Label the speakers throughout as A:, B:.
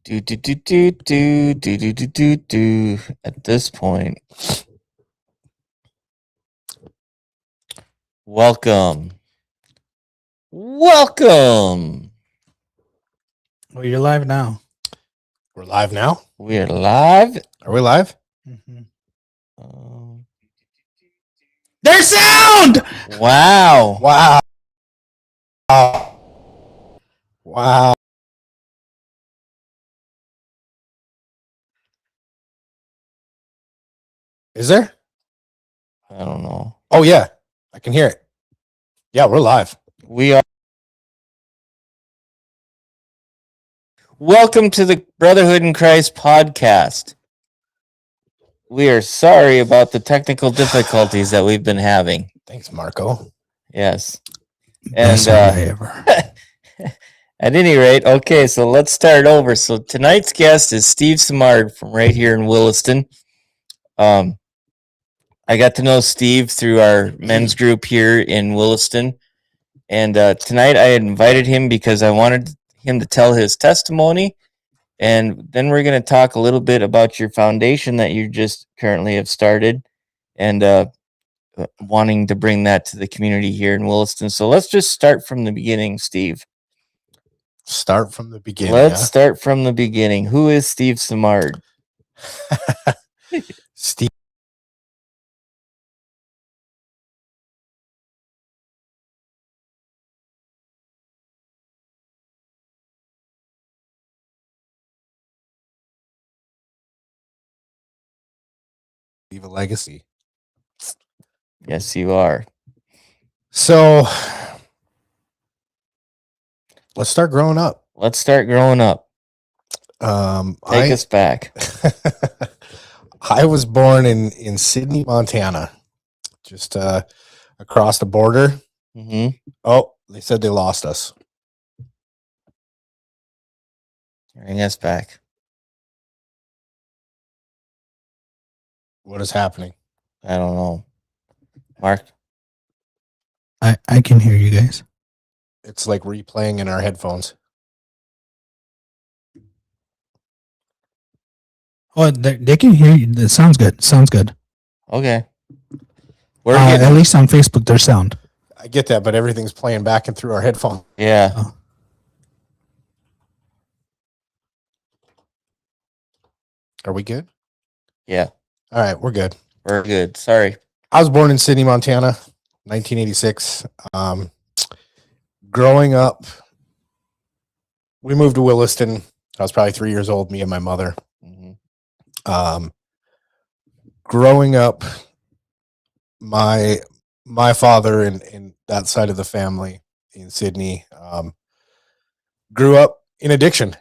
A: At this point, welcome. Welcome.
B: Well, you're live now.
C: We're live now?
A: We are live.
C: Are we live?
B: Mm-hmm.
C: There's sound!
A: Wow.
C: Wow. Wow. Is there?
A: I don't know.
C: Oh, yeah. I can hear it. Yeah, we're live.
A: We are. Welcome to the Brotherhood in Christ podcast. We are sorry about the technical difficulties that we've been having.
C: Thanks, Marco.
A: Yes.
B: Best sound I ever.
A: At any rate, okay, so let's start over. So tonight's guest is Steve Simard from right here in Williston. I got to know Steve through our men's group here in Williston. And tonight I invited him because I wanted him to tell his testimony. And then we're going to talk a little bit about your foundation that you just currently have started and wanting to bring that to the community here in Williston. So let's just start from the beginning, Steve.
C: Start from the beginning.
A: Let's start from the beginning. Who is Steve Simard?
C: Steve. Leave a legacy.
A: Yes, you are.
C: So let's start growing up.
A: Let's start growing up. Take us back.
C: I was born in Sydney, Montana, just across the border.
A: Mm-hmm.
C: Oh, they said they lost us.
A: Bring us back.
C: What is happening?
A: I don't know. Mark?
B: I can hear you guys.
C: It's like replaying in our headphones.
B: Oh, they can hear you. It sounds good. Sounds good.
A: Okay.
B: At least on Facebook, there's sound.
C: I get that, but everything's playing back and through our headphones.
A: Yeah.
B: Oh.
C: Are we good?
A: Yeah.
C: All right, we're good.
A: We're good. Sorry.
C: I was born in Sydney, Montana, 1986. Growing up, we moved to Williston. I was probably 3 years old, me and my mother.
A: Mm-hmm.
C: Growing up, my father and that side of the family in Sydney grew up in addiction.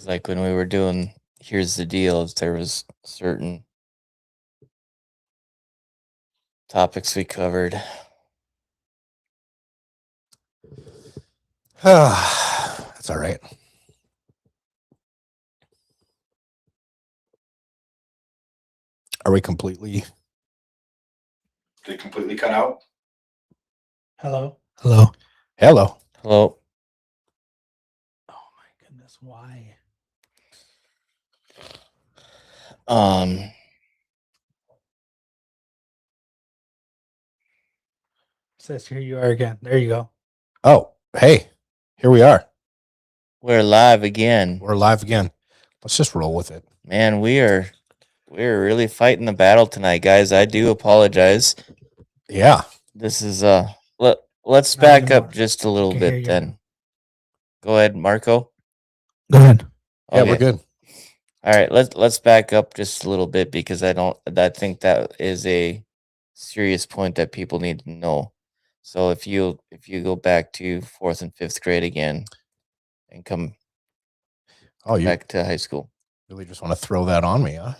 A: Because like when we were doing Here's the Deal, there was certain topics we covered.
C: That's all right. Are we completely? Did it completely cut out?
B: Hello. Hello.
C: Hello.
A: Hello.
B: Oh my goodness, why? Says here you are again. There you go.
C: Oh, hey, here we are.
A: We're live again.
C: We're live again. Let's just roll with it.
A: Man, we're really fighting the battle tonight, guys. I do apologize.
C: Yeah.
A: This is let's
B: Not
A: back
B: anymore.
A: up just a little
B: Can hear
A: bit
B: you
A: then.
B: now.
A: Go ahead, Marco.
B: Go ahead.
C: Yeah,
A: Okay.
C: we're good.
A: All right, let's back up just a little bit because I think that is a serious point that people need to know. So if you go back to 4th and 5th grade again and come
C: You
A: back to high school.
C: really just want to throw that on me, huh?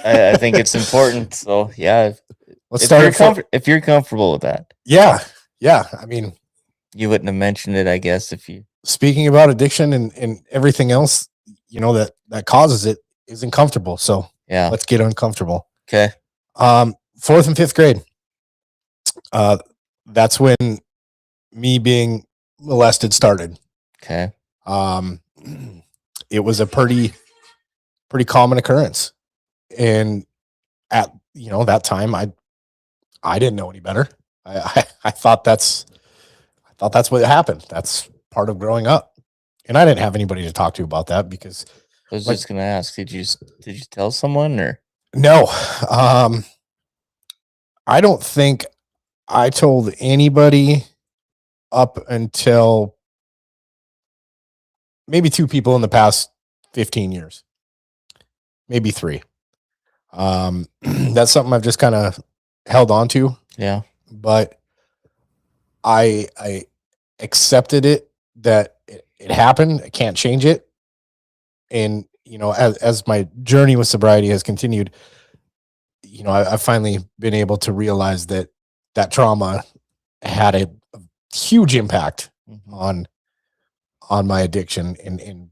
A: I think it's important. So yeah,
C: Let's
A: if
C: start
A: if you're comfortable with that.
C: Yeah. I mean,
A: You wouldn't have mentioned it, I guess, if you.
C: speaking about addiction and everything else, that causes it isn't comfortable. So
A: Yeah.
C: let's get uncomfortable.
A: Okay.
C: 4th and 5th grade. That's when me being molested started.
A: Okay.
C: It was a pretty common occurrence, and at that time, I didn't know any better. I thought that's what happened. That's part of growing up, and I didn't have anybody to talk to about that because
A: I was just gonna ask, did you tell someone or
C: no, I don't think I told anybody up until maybe 2 people in the past 15 years, maybe 3. That's something I've just kind of held on to.
A: Yeah.
C: But I accepted it that it happened. I can't change it. And, as my journey with sobriety has continued, I've finally been able to realize that trauma had a huge impact on my addiction and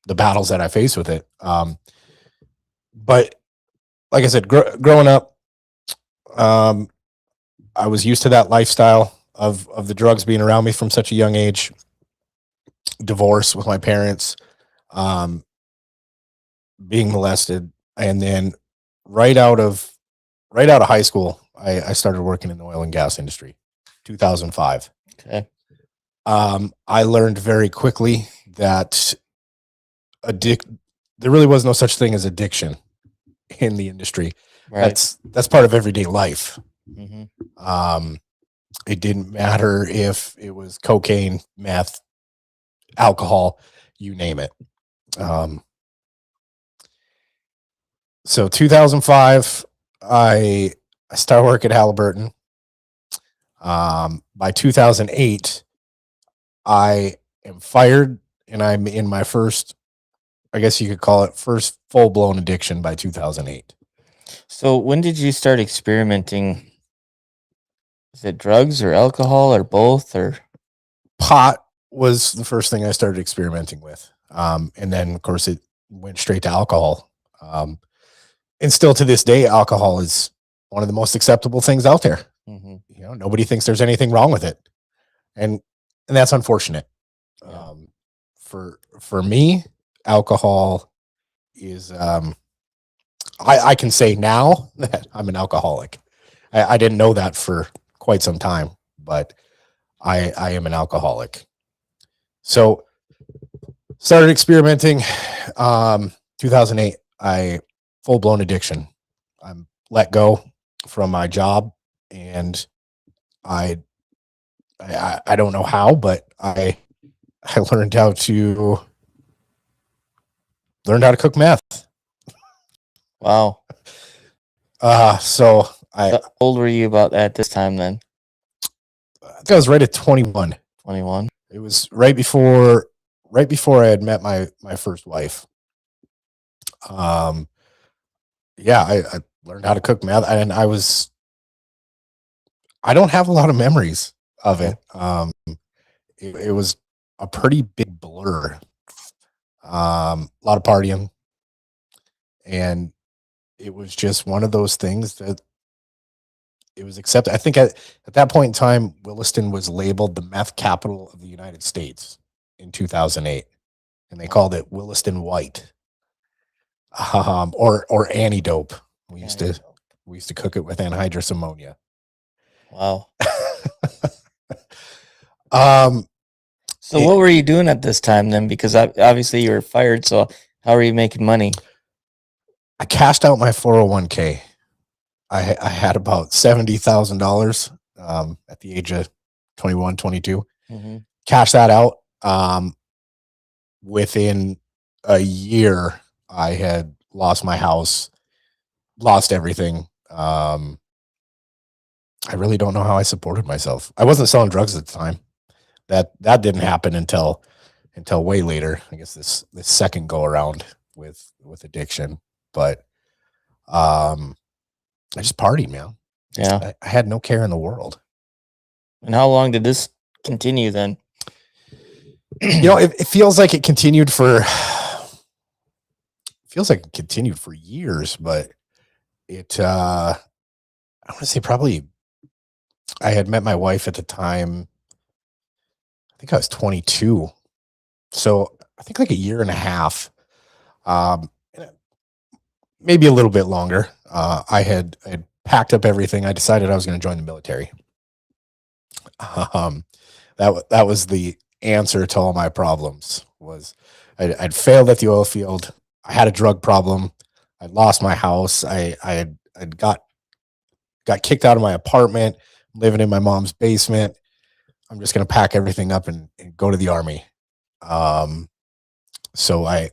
C: the battles that I face with it. But like I said, growing up, I was used to that lifestyle of the drugs being around me from such a young age. Divorce with my parents, being molested, and then right out of high school, I started working in the oil and gas industry. 2005.
A: Okay.
C: I learned very quickly that there really was no such thing as addiction in the industry.
A: Right.
C: That's part of everyday life.
A: Mm-hmm.
C: It didn't matter if it was cocaine, meth, alcohol, you name it. So 2005, I started work at Halliburton. By 2008, I am fired, and I'm in my first, I guess you could call it, first full-blown addiction by 2008.
A: So when did you start experimenting? Is it drugs or alcohol or both or?
C: Pot was the first thing I started experimenting with. And then of course it went straight to alcohol. And still to this day, alcohol is one of the most acceptable things out there.
A: Mm-hmm.
C: Nobody thinks there's anything wrong with it. And that's unfortunate.
A: Yeah.
C: For me, alcohol is, I can say now that I'm an alcoholic. I didn't know that for quite some time, but I am an alcoholic. So started experimenting. 2008, I full-blown addiction. I'm let go from my job, and I don't know how, but I learned how to cook meth.
A: Wow.
C: So
A: How old were you about at this time then?
C: I think I was right at 21.
A: 21.
C: It was right before right before I had met my first wife. Yeah, I learned how to cook meth, and I don't have a lot of memories of it. It was a pretty big blur. A lot of partying, and it was just one of those things that it was accepted. I think at that point in time, Williston was labeled the meth capital of the United States in 2008, and they called it Williston White, or antidope. We used to cook it with anhydrous ammonia.
A: Wow. So
C: It-
A: what were you doing at this time then? Because obviously you were fired. So how are you making money?
C: I cashed out my 401k. I had about $70,000 at the age of 21, 22.
A: Mm-hmm.
C: Cashed that out. Within a year, I had lost my house, lost everything. I really don't know how I supported myself. I wasn't selling drugs at the time. That didn't happen until way later. I guess this second go around with addiction. But I just partied, man.
A: Yeah.
C: I had no care in the world.
A: And how long did this continue then?
C: It feels like it continued for years, but I want to say probably I had met my wife at the time. I think I was 22. So I think like a year and a half, maybe a little bit longer. I had packed up everything. I decided I was going to join the military. That was the answer to all my problems. Was I'd failed at the oil field. I had a drug problem. I lost my house. I'd got kicked out of my apartment, living in my mom's basement. I'm just going to pack everything up and go to the Army. So I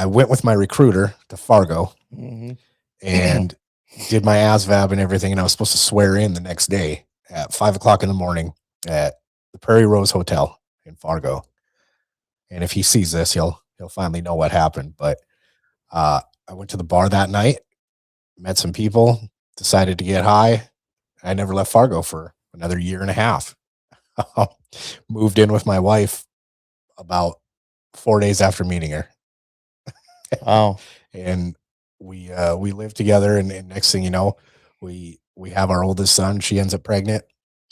C: went with my recruiter to Fargo,
A: Mm-hmm.
C: and did my ASVAB and everything. And I was supposed to swear in the next day at 5:00 in the morning at the Prairie Rose Hotel in Fargo. And if he sees this, he'll finally know what happened. But I went to the bar that night, met some people, decided to get high. I never left Fargo for another year and a half. Moved in with my wife about 4 days after meeting her.
A: Wow.
C: And we lived together, and next thing you know, we have our oldest son. She ends up pregnant,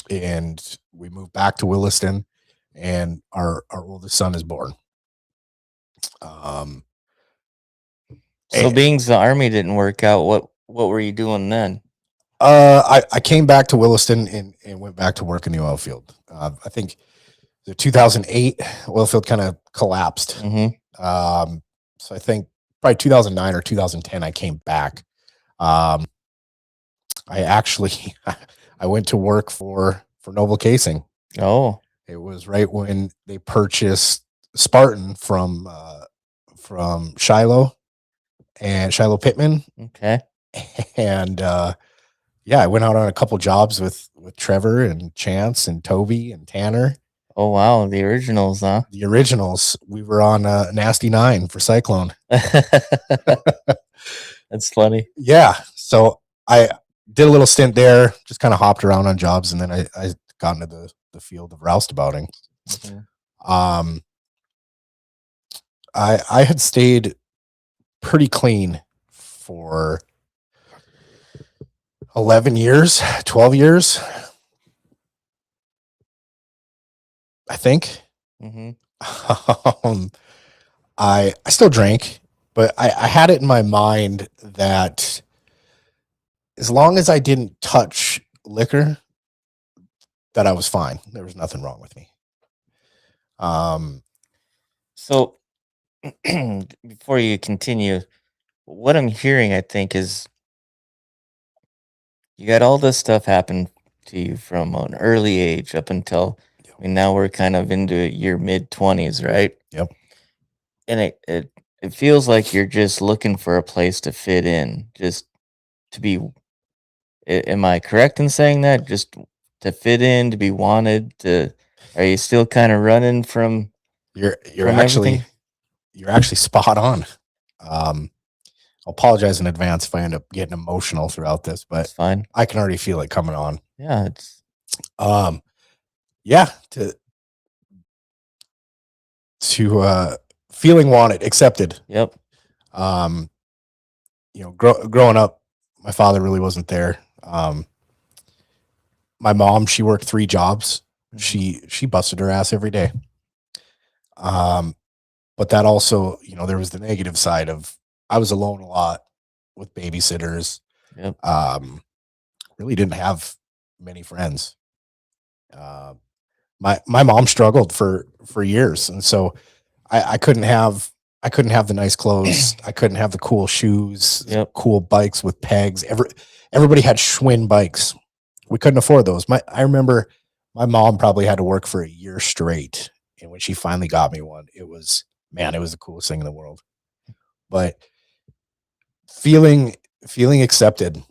C: and we move back to Williston, and our oldest son is born.
A: So being the Army didn't work out, what were you doing then?
C: I came back to Williston and went back to work in the oil field. I think the 2008 oil field kind of collapsed.
A: Mm-hmm.
C: So I think probably 2009 or 2010, I came back. I actually, I went to work for Noble Casing.
A: Oh,
C: it was right when they purchased Spartan from Shiloh Pittman.
A: okay.
C: And, yeah, I went out on a couple jobs with Trevor and Chance and Toby and Tanner.
A: Oh, wow. The originals, huh?
C: The originals. We were on Nasty 9 for Cyclone.
A: That's funny.
C: Yeah. So I did a little stint there, just kind of hopped around on jobs, and then I got into the field of roustabouting. Mm-hmm. I had stayed pretty clean for 11 years, 12 years, I think.
A: Mm-hmm.
C: I still drank, but I had it in my mind that as long as I didn't touch liquor, that I was fine. There was nothing wrong with me.
A: So before you continue, what I'm hearing, I think, is you got all this stuff happen to you from an early age up until, I mean, now we're kind of into your mid-20s, right?
C: Yep.
A: And it feels like you're just looking for a place to fit in, just to be. Am I correct in saying that? Just to fit in, to be wanted, to Are you still kind of running from
C: You're
A: from
C: actually
A: everything?
C: you're actually spot on. I'll apologize in advance if I end up getting emotional throughout this, but
A: It's fine.
C: I can already feel it coming on.
A: Yeah, it's
C: Yeah, to feeling wanted, accepted.
A: yep.
C: Growing up, my father really wasn't there. My mom, she worked 3 jobs. She busted her ass every day. But that also, there was the negative side of I was alone a lot with babysitters.
A: Yep.
C: Really didn't have many friends. My mom struggled for years, and so I couldn't have the nice clothes. I couldn't have the cool shoes,
A: Yep.
C: cool bikes with pegs. Everybody had Schwinn bikes. We couldn't afford those. I remember my mom probably had to work for a year straight, and when she finally got me one, it was the coolest thing in the world. But feeling accepted,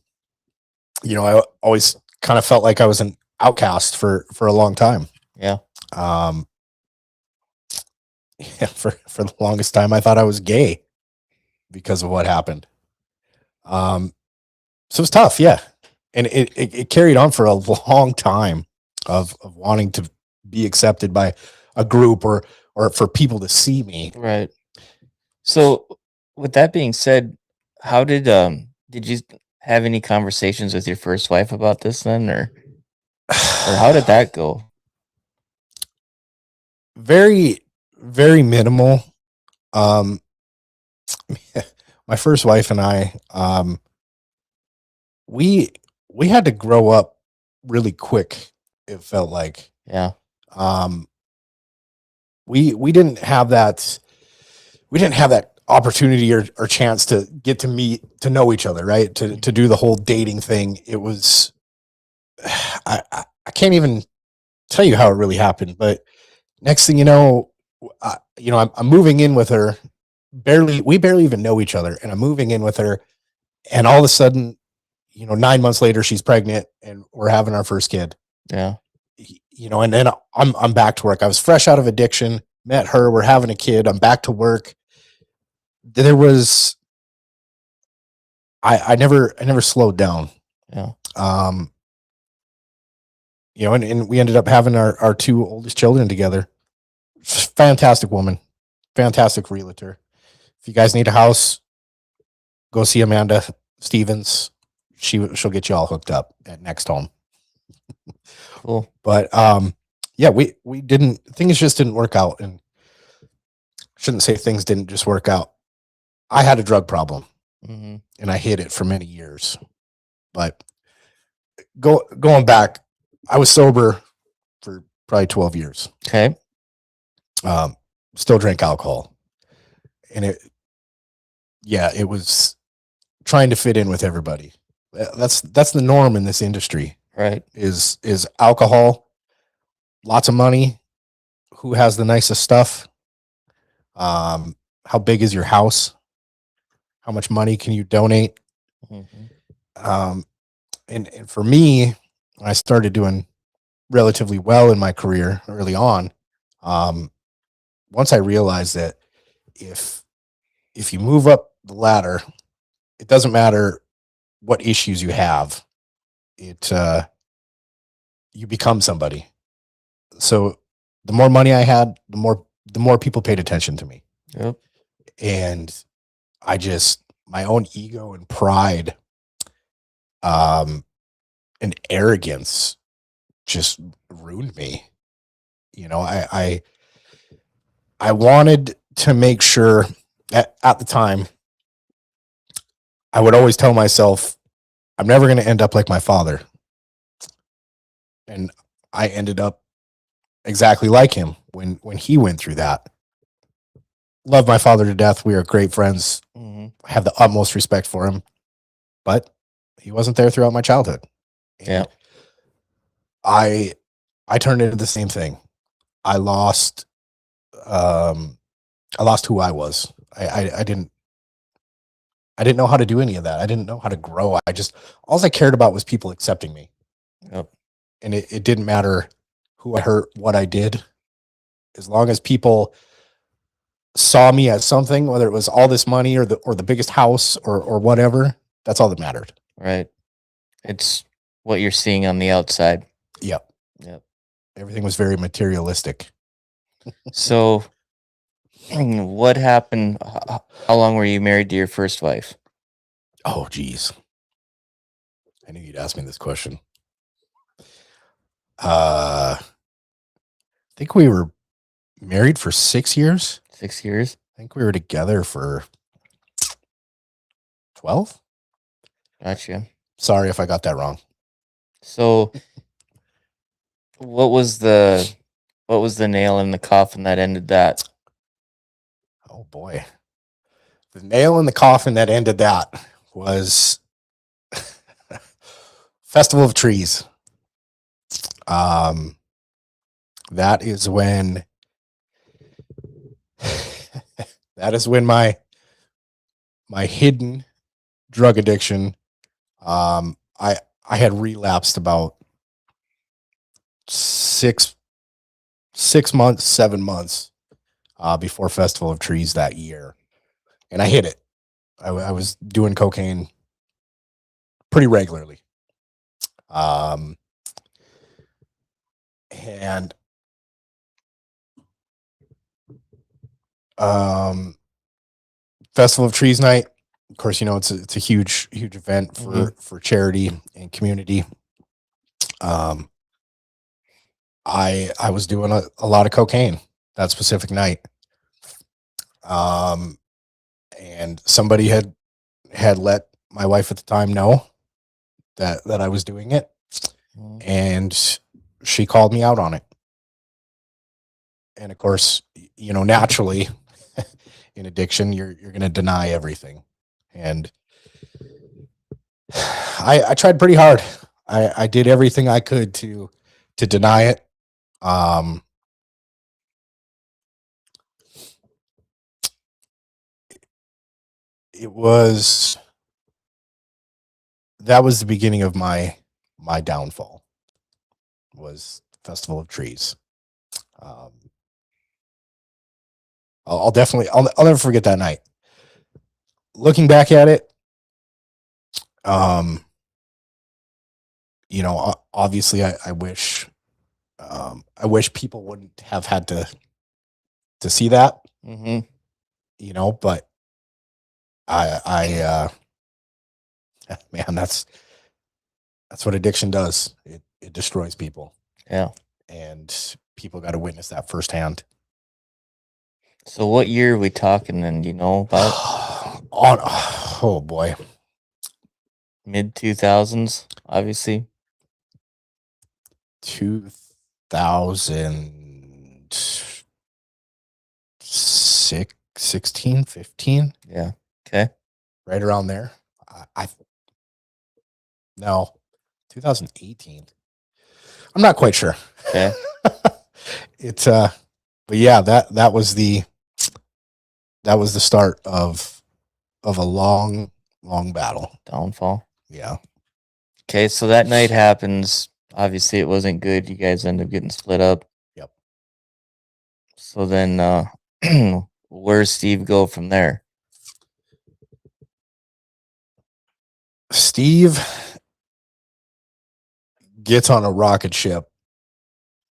C: I always kind of felt like I was an outcast for a long time.
A: Yeah.
C: Yeah, for the longest time, I thought I was gay because of what happened. So it was tough, yeah, and it carried on for a long time of wanting to be accepted by a group or for people to see me.
A: Right. So, with that being said, how did you have any conversations with your first wife about this then, or how did that go?
C: Very, very minimal. Um, my first wife and I, we had to grow up really quick. It felt like,
A: Yeah.
C: we didn't have that. We didn't have that opportunity or chance to get to know each other, right? To do the whole dating thing. It was, I can't even tell you how it really happened, but next thing you know, I'm moving in with her. We barely even know each other, and I'm moving in with her, and all of a sudden, 9 months later, she's pregnant, and we're having our first kid.
A: Yeah.
C: And then I'm back to work. I was fresh out of addiction, met her, we're having a kid, I'm back to work. There was, I never slowed down.
A: Yeah.
C: And we ended up having our 2 oldest children together. Fantastic woman, fantastic realtor. If you guys need a house, go see Amanda Stevens. She'll get you all hooked up at Next Home.
A: Cool.
C: But yeah, things just didn't work out, and shouldn't say things didn't just work out. I had a drug problem, and I hid it for many years. But going back, I was sober for probably 12 years.
A: Okay.
C: Still drank alcohol, and it was trying to fit in with everybody. That's the norm in this industry.
A: Right.
C: Is alcohol, lots of money, who has the nicest stuff, how big is your house, how much money can you donate. And for me, I started doing relatively well in my career early on. Once I realized that if you move up the ladder, it doesn't matter what issues you have, you become somebody. So the more money I had, the more people paid attention to me.
A: Yep.
C: And my own ego and pride, and arrogance just ruined me. I wanted to make sure at the time, I would always tell myself, I'm never going to end up like my father. And I ended up exactly like him when he went through that. Love my father to death. We are great friends. I have the utmost respect for him, but he wasn't there throughout my childhood. And
A: Yeah.
C: I turned into the same thing. I lost who I was. I didn't know how to do any of that. I didn't know how to grow. All I cared about was people accepting me.
A: Yep.
C: And it didn't matter who I hurt, what I did. As long as people saw me as something, whether it was all this money or the biggest house or whatever, that's all that mattered.
A: Right. It's what you're seeing on the outside.
C: Yep.
A: Yep.
C: Everything was very materialistic.
A: So what happened? How long were you married to your first wife?
C: Oh, geez. I knew you'd ask me this question. I think we were married for 6 years.
A: 6 years?
C: I think we were together for 12.
A: Gotcha.
C: Sorry if I got that wrong.
A: So what was the nail in the coffin that ended that?
C: Oh boy. The nail in the coffin that ended that was Festival of Trees. That is when my hidden drug addiction, I had relapsed about 6 months, 7 months before Festival of Trees that year. And I hit it. I was doing cocaine pretty regularly. Festival of Trees night, of course, it's a huge event for charity and community. I was doing a lot of cocaine that specific night. And somebody had let my wife at the time know that I was doing it, and she called me out on it. And of course, naturally in addiction, you're going to deny everything. And I tried pretty hard. I did everything I could to deny it. That was the beginning of my downfall, was Festival of Trees. I'll never forget that night. Looking back at it, obviously I wish people wouldn't have had to see that, but man, that's what addiction does. It destroys people.
A: Yeah.
C: And people got to witness that firsthand.
A: So what year are we talking then? Do you know about?
C: Oh boy.
A: Mid 2000s, obviously.
C: 2016, 15.
A: Yeah. Okay.
C: Right around there. No, 2018. I'm not quite sure.
A: Okay.
C: But yeah, that was the start of a long battle.
A: Downfall.
C: Yeah.
A: Okay, so that night happens. Obviously, it wasn't good. You guys end up getting split up.
C: Yep.
A: So then, where's Steve go from there?
C: Steve gets on a rocket ship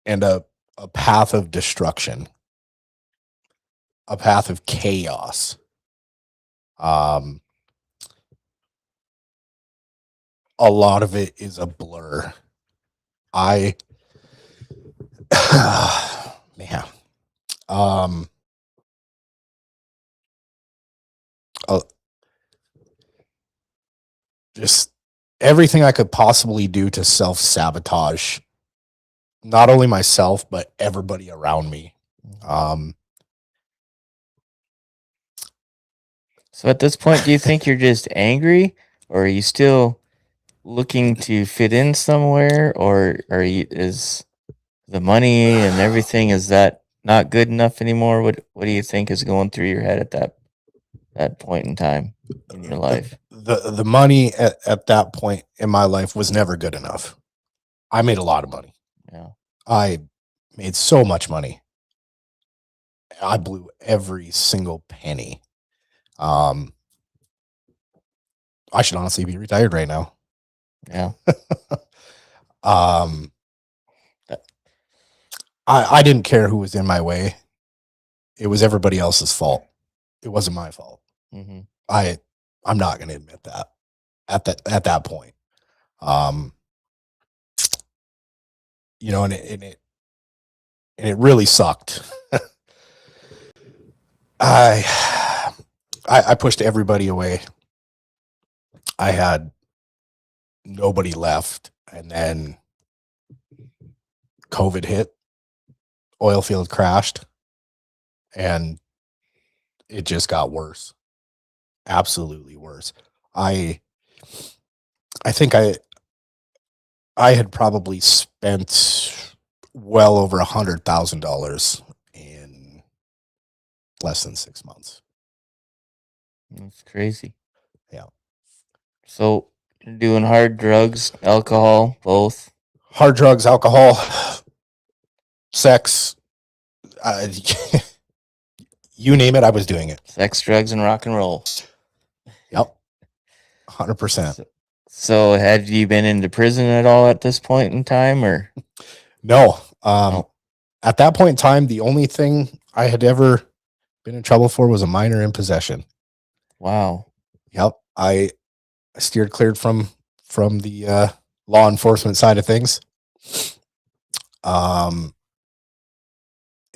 C: and a path of destruction, a path of chaos. A lot of it is a blur. Man. Just everything I could possibly do to self-sabotage not only myself, but everybody around me.
A: So at this point, do you think you're just angry, or are you still looking to fit in somewhere, or is the money and everything, is that not good enough anymore? What do you think is going through your head at that point in time in your life?
C: The money at that point in my life was never good enough. I made a lot of money.
A: Yeah.
C: I made so much money. I blew every single penny. I should honestly be retired right now.
A: Yeah.
C: I didn't care who was in my way. It was everybody else's fault. It wasn't my fault.
A: Mm-hmm.
C: I'm not going to admit that at that point. You know, and it really sucked. I pushed everybody away. I had nobody left, and then COVID hit, oil field crashed, and it just got worse. Absolutely worse. I think I had probably spent well over $100,000 in less than 6 months.
A: That's crazy.
C: Yeah.
A: So you're doing hard drugs, alcohol, both?
C: Hard drugs, alcohol, sex, you name it, I was doing it.
A: Sex, drugs, and rock and roll.
C: Yep. 100%.
A: So had you been into prison at all at this point in time, or?
C: No. At that point in time, the only thing I had ever been in trouble for was a minor in possession.
A: Wow.
C: Yep. I steered clear from the law enforcement side of things.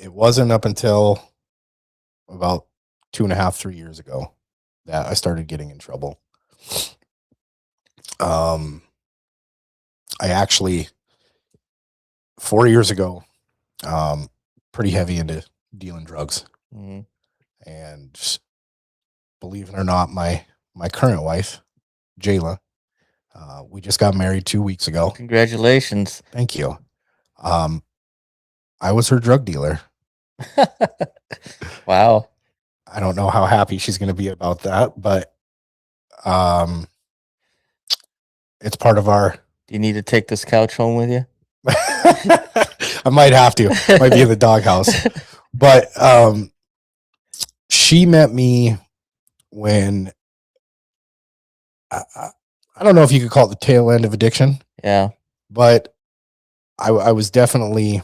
C: It wasn't up until about 2.5, 3 years ago that I started getting in trouble. I actually 4 years ago, pretty heavy into dealing drugs.
A: Mm-hmm.
C: And believe it or not, my current wife, Jayla, we just got married 2 weeks ago.
A: Congratulations.
C: Thank you. I was her drug dealer.
A: Wow.
C: I don't know how happy she's going to be about that, but it's part of our.
A: Do you need to take this couch home with you?
C: I might have to. Might be in the doghouse. But she met me when I don't know if you could call it the tail end of addiction.
A: Yeah.
C: But I was definitely.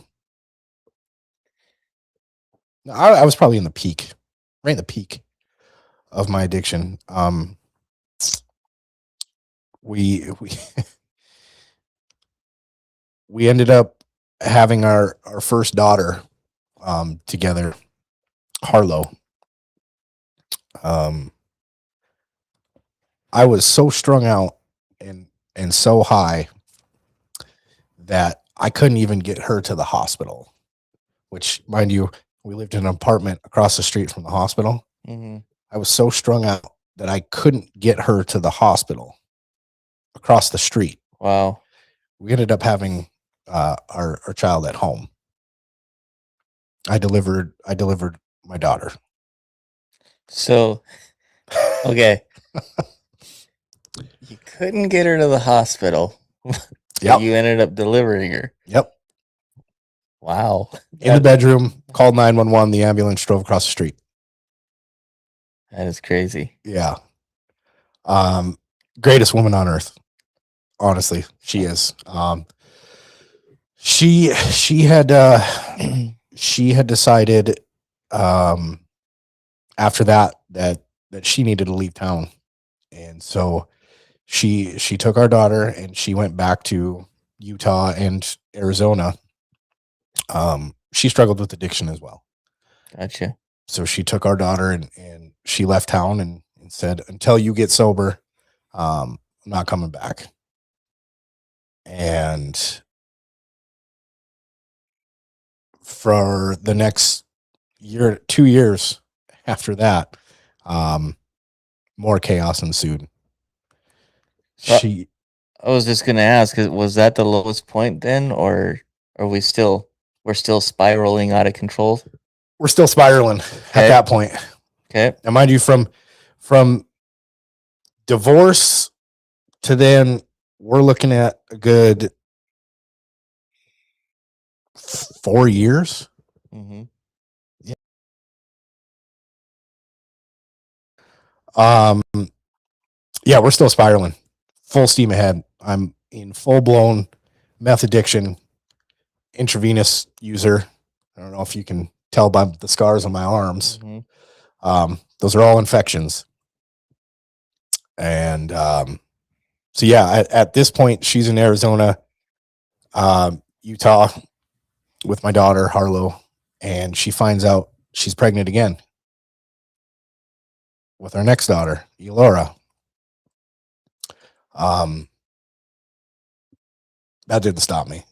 C: I was probably in the peak, right in the peak of my addiction. We we ended up having our first daughter together, Harlow. I was so strung out and so high that I couldn't even get her to the hospital, which, mind you, we lived in an apartment across the street from the hospital.
A: Mm-hmm.
C: I was so strung out that I couldn't get her to the hospital across the street.
A: Wow.
C: We ended up having our child at home. I delivered my daughter.
A: So, okay. You couldn't get her to the hospital.
C: Yep.
A: You ended up delivering her.
C: Yep.
A: Wow.
C: In the bedroom, called 911. The ambulance drove across the street.
A: That is crazy.
C: Yeah. Greatest woman on earth. Honestly, she is. She had decided after that she needed to leave town, and so she took our daughter and she went back to Utah and Arizona. She struggled with addiction as well.
A: Gotcha.
C: So she took our daughter and she left town and said, until you get sober, I'm not coming back. And for the next 2 years after that, more chaos ensued.
A: I was just going to ask, was that the lowest point then, or are we're still spiraling out of control?
C: We're still spiraling at that point.
A: Okay.
C: Now, mind you, from divorce to then, we're looking at a good 4 years.
A: Mm-hmm.
C: Yeah, we're still spiraling, full steam ahead. I'm in full blown meth addiction, intravenous user. I don't know if you can tell by the scars on my arms.
A: Mm-hmm.
C: Those are all infections. And so, yeah, at this point, she's in Arizona, Utah with my daughter, Harlow, and she finds out she's pregnant again with our next daughter, Elora. That didn't stop me.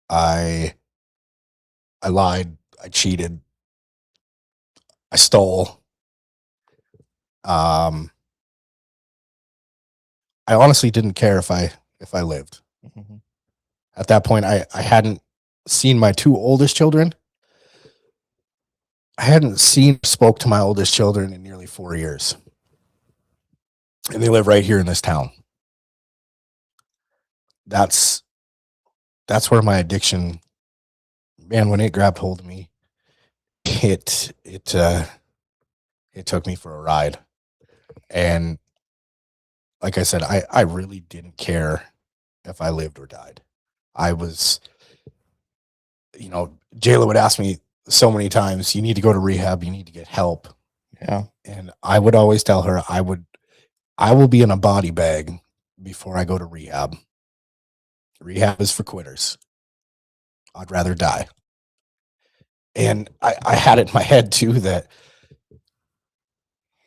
C: I lied. I cheated. I stole. I honestly didn't care if I lived.
A: Mm-hmm.
C: At that point, I hadn't seen my two oldest children. I hadn't spoke to my oldest children in nearly 4 years. And they live right here in this town. That's where my addiction, man, when it grabbed hold of me, it took me for a ride. And like I said, I really didn't care if I lived or died. I was, Jayla would ask me so many times, you need to go to rehab, you need to get help.
A: Yeah.
C: And I would always tell her I will be in a body bag before I go to rehab. Rehab is for quitters. I'd rather die. And I had it in my head too that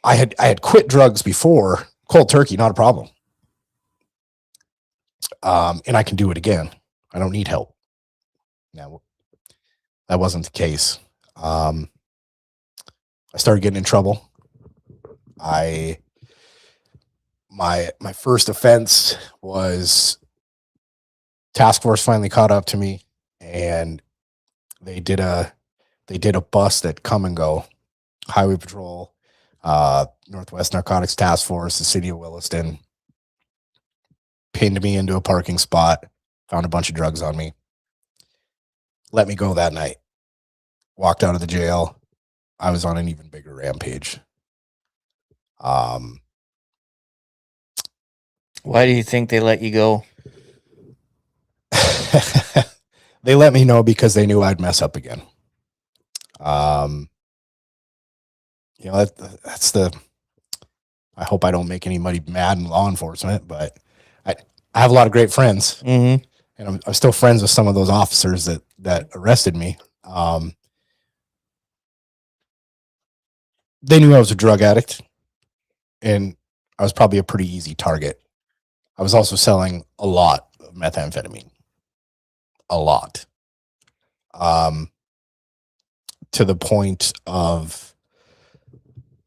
C: I had quit drugs before, cold turkey, not a problem. And I can do it again. I don't need help. Now, that wasn't the case. I started getting in trouble. My first offense was task force finally caught up to me, and they did a bust at Come and Go, Highway Patrol, Northwest Narcotics Task Force, the city of Williston, pinned me into a parking spot, found a bunch of drugs on me, let me go that night, walked out of the jail. I was on an even bigger rampage.
A: Why do you think they let you go?
C: They let me know because they knew I'd mess up again. That's I hope I don't make anybody mad in law enforcement, but I have a lot of great friends,
A: Mm-hmm.
C: and I'm still friends with some of those officers that arrested me. They knew I was a drug addict, and I was probably a pretty easy target. I was also selling a lot of methamphetamine, a lot, to the point of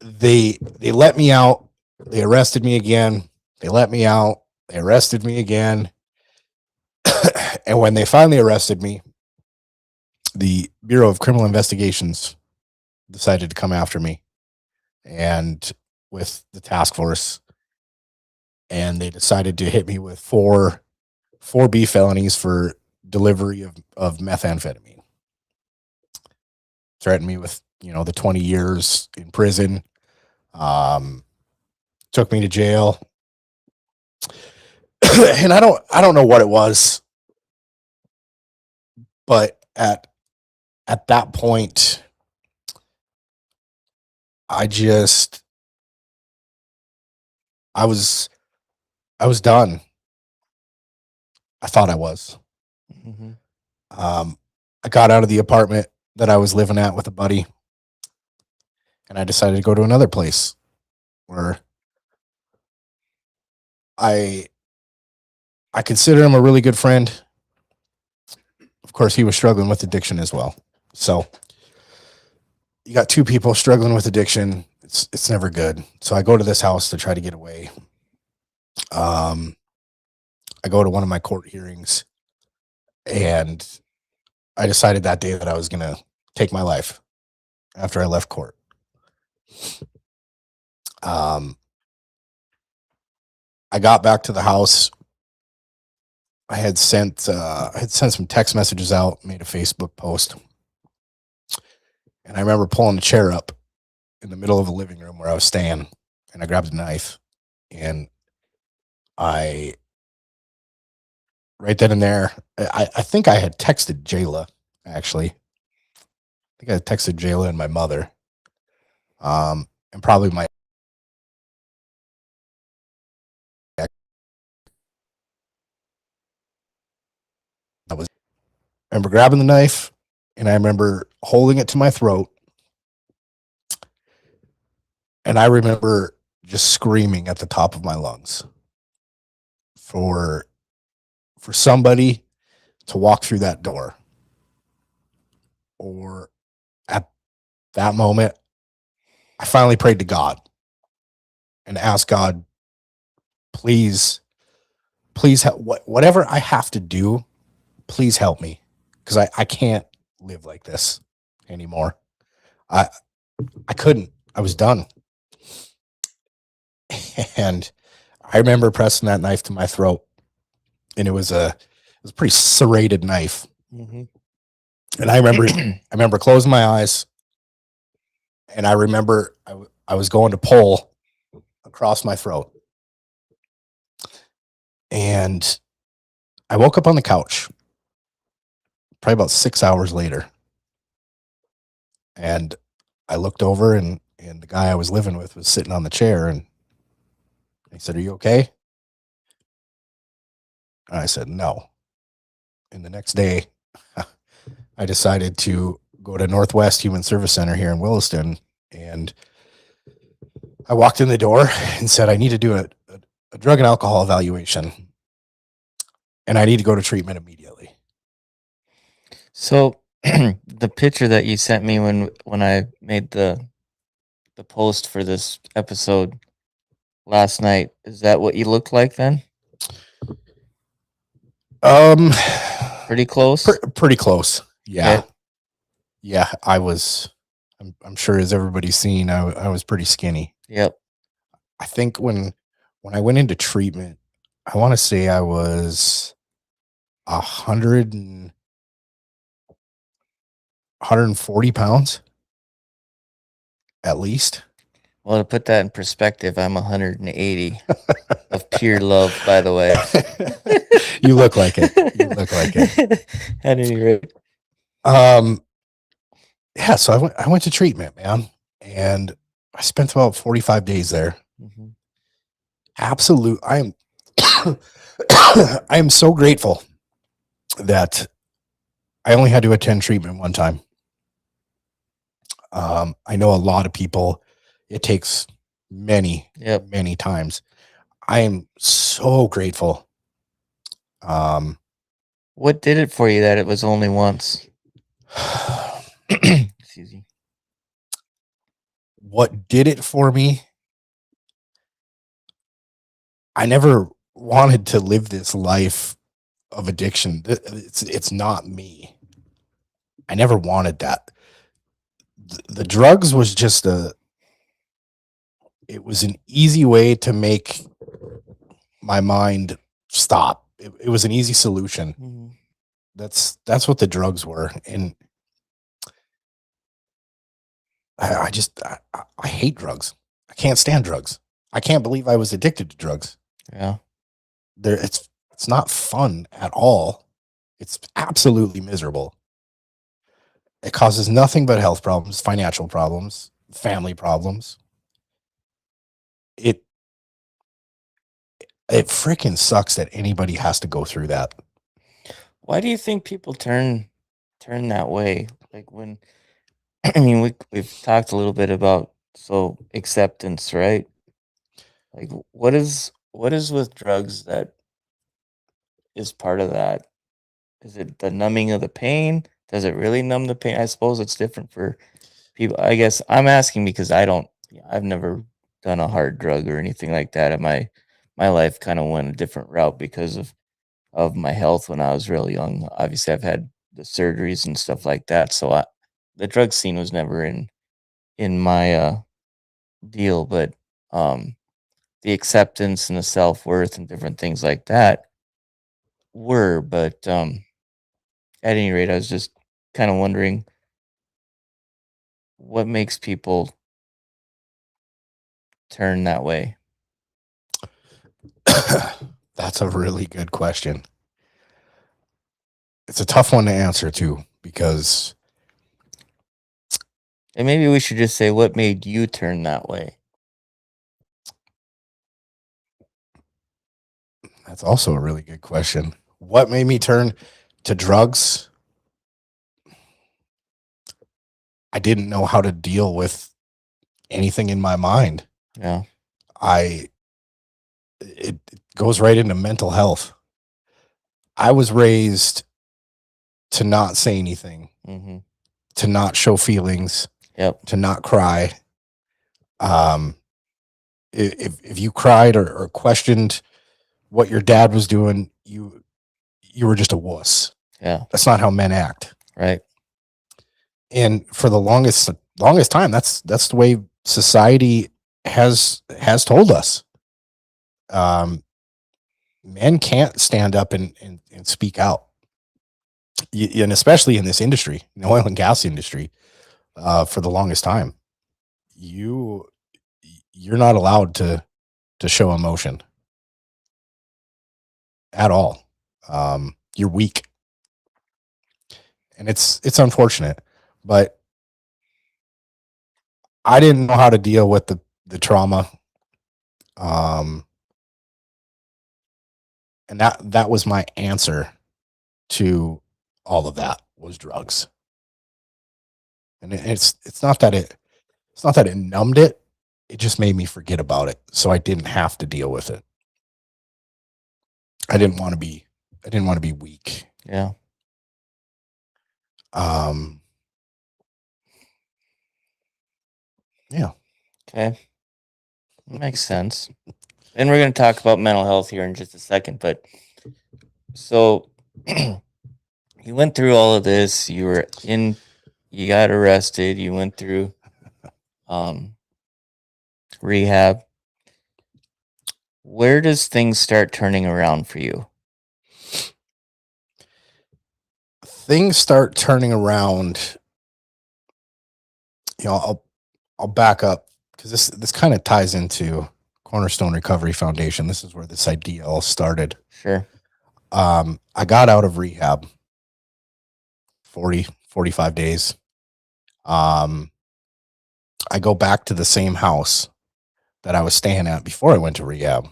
C: they let me out. They arrested me again. They let me out. They arrested me again. And when they finally arrested me, the Bureau of Criminal Investigations decided to come after me, and with the task force, and they decided to hit me with four B felonies for delivery of methamphetamine. Threatened me with, the 20 years in prison. Took me to jail. And I don't know what it was, but at that point, I was done. I thought I was.
A: Mm-hmm.
C: I got out of the apartment that I was living at with a buddy, and I decided to go to another place where I consider him a really good friend. Of course, he was struggling with addiction as well. So you got two people struggling with addiction. It's never good. So I go to this house to try to get away. I go to one of my court hearings, and I decided that day that I was going to take my life after I left court. I got back to the house. I had sent some text messages out, made a Facebook post, and I remember pulling a chair up in the middle of a living room where I was staying, and I grabbed a knife, and I right then and there, I think I had texted Jayla, actually. I think I had texted Jayla and my mother, and probably my I remember grabbing the knife, and I remember holding it to my throat, and I remember just screaming at the top of my lungs for somebody to walk through that door. Or at that moment, I finally prayed to God and asked God, please, help, whatever I have to do, please help me, because I can't live like this anymore. I couldn't. I was done. And I remember pressing that knife to my throat, and it was a pretty serrated knife.
A: Mm-hmm.
C: And I remember closing my eyes, and I remember I was going to pull across my throat, and I woke up on the couch probably about 6 hours later, and I looked over, and the guy I was living with was sitting on the chair, and he said, "Are you okay?" And I said, "No." And the next day, I decided to go to Northwest Human Service Center here in Williston, and I walked in the door and said, "I need to do a drug and alcohol evaluation, and I need to go to treatment immediately."
A: So the picture that you sent me when I made the post for this episode last night, is that what you looked like then?
C: Pretty
A: close.
C: Pretty close. Yeah.
A: Okay.
C: Yeah, I'm sure, as everybody's seen, I was pretty skinny.
A: Yep.
C: I think when I went into treatment, I want to say I was 140 pounds at least.
A: Well, to put that in perspective, I'm 180 of pure love, by the way.
C: You look like it. You look like it.
A: At any rate.
C: Yeah, so I went to treatment, man, and I spent about 45 days there.
A: Mm-hmm.
C: I am I am so grateful that I only had to attend treatment one time. I know a lot of people, it takes many times. I am so grateful.
A: What did it for you that it was only once? Excuse me.
C: What did it for me? I never wanted to live this life of addiction. It's not me. I never wanted that. The drugs was just it was an easy way to make my mind stop. It was an easy solution.
A: Mm-hmm.
C: That's what the drugs were. And I hate drugs. I can't stand drugs. I can't believe I was addicted to drugs.
A: Yeah.
C: It's not fun at all. It's absolutely miserable. It causes nothing but health problems, financial problems, family problems. It freaking sucks that anybody has to go through that.
A: Why do you think people turn that way? Like when, I mean, we've talked a little bit about acceptance, right? Like what is with drugs that is part of that? Is it the numbing of the pain? Does it really numb the pain? I suppose it's different for people. I guess I'm asking because I've never done a hard drug or anything like that. And my life kind of went a different route because of my health when I was really young. Obviously, I've had the surgeries and stuff like that. So the drug scene was never in my deal, but the acceptance and the self-worth and different things like that, were, but at any rate, I was just kind of wondering what makes people turn that way.
C: That's a really good question. It's a tough one to answer too, because
A: And maybe we should just say what made you turn that way.
C: that's also a really good question. What made me turn to drugs? I didn't know how to deal with anything in my mind.
A: Yeah.
C: It goes right into mental health. I was raised to not say anything,
A: Mm-hmm.
C: to not show feelings,
A: Yep.
C: to not cry. If you cried or questioned what your dad was doing, you were just a wuss.
A: Yeah.
C: That's not how men act.
A: Right.
C: And for the longest time, that's the way society has told us. Men can't stand up and speak out. And especially in this industry, the oil and gas industry, for the longest time, you're not allowed to show emotion at all. You're weak, and it's unfortunate, but I didn't know how to deal with the trauma. And that was my answer to all of that, was drugs. And it's not that it numbed it. It just made me forget about it, so I didn't have to deal with it. I didn't want to be weak.
A: Yeah.
C: Yeah.
A: Okay. Makes sense. And we're going to talk about mental health here in just a second, but so you went through all of this, you got arrested, you went through rehab. Where does things start turning around for you?
C: Things start turning around. I'll back up, because this kind of ties into Cornerstone Recovery Foundation. This is where this idea all started.
A: Sure.
C: I got out of rehab 45 days. I go back to the same house that I was staying at before I went to rehab,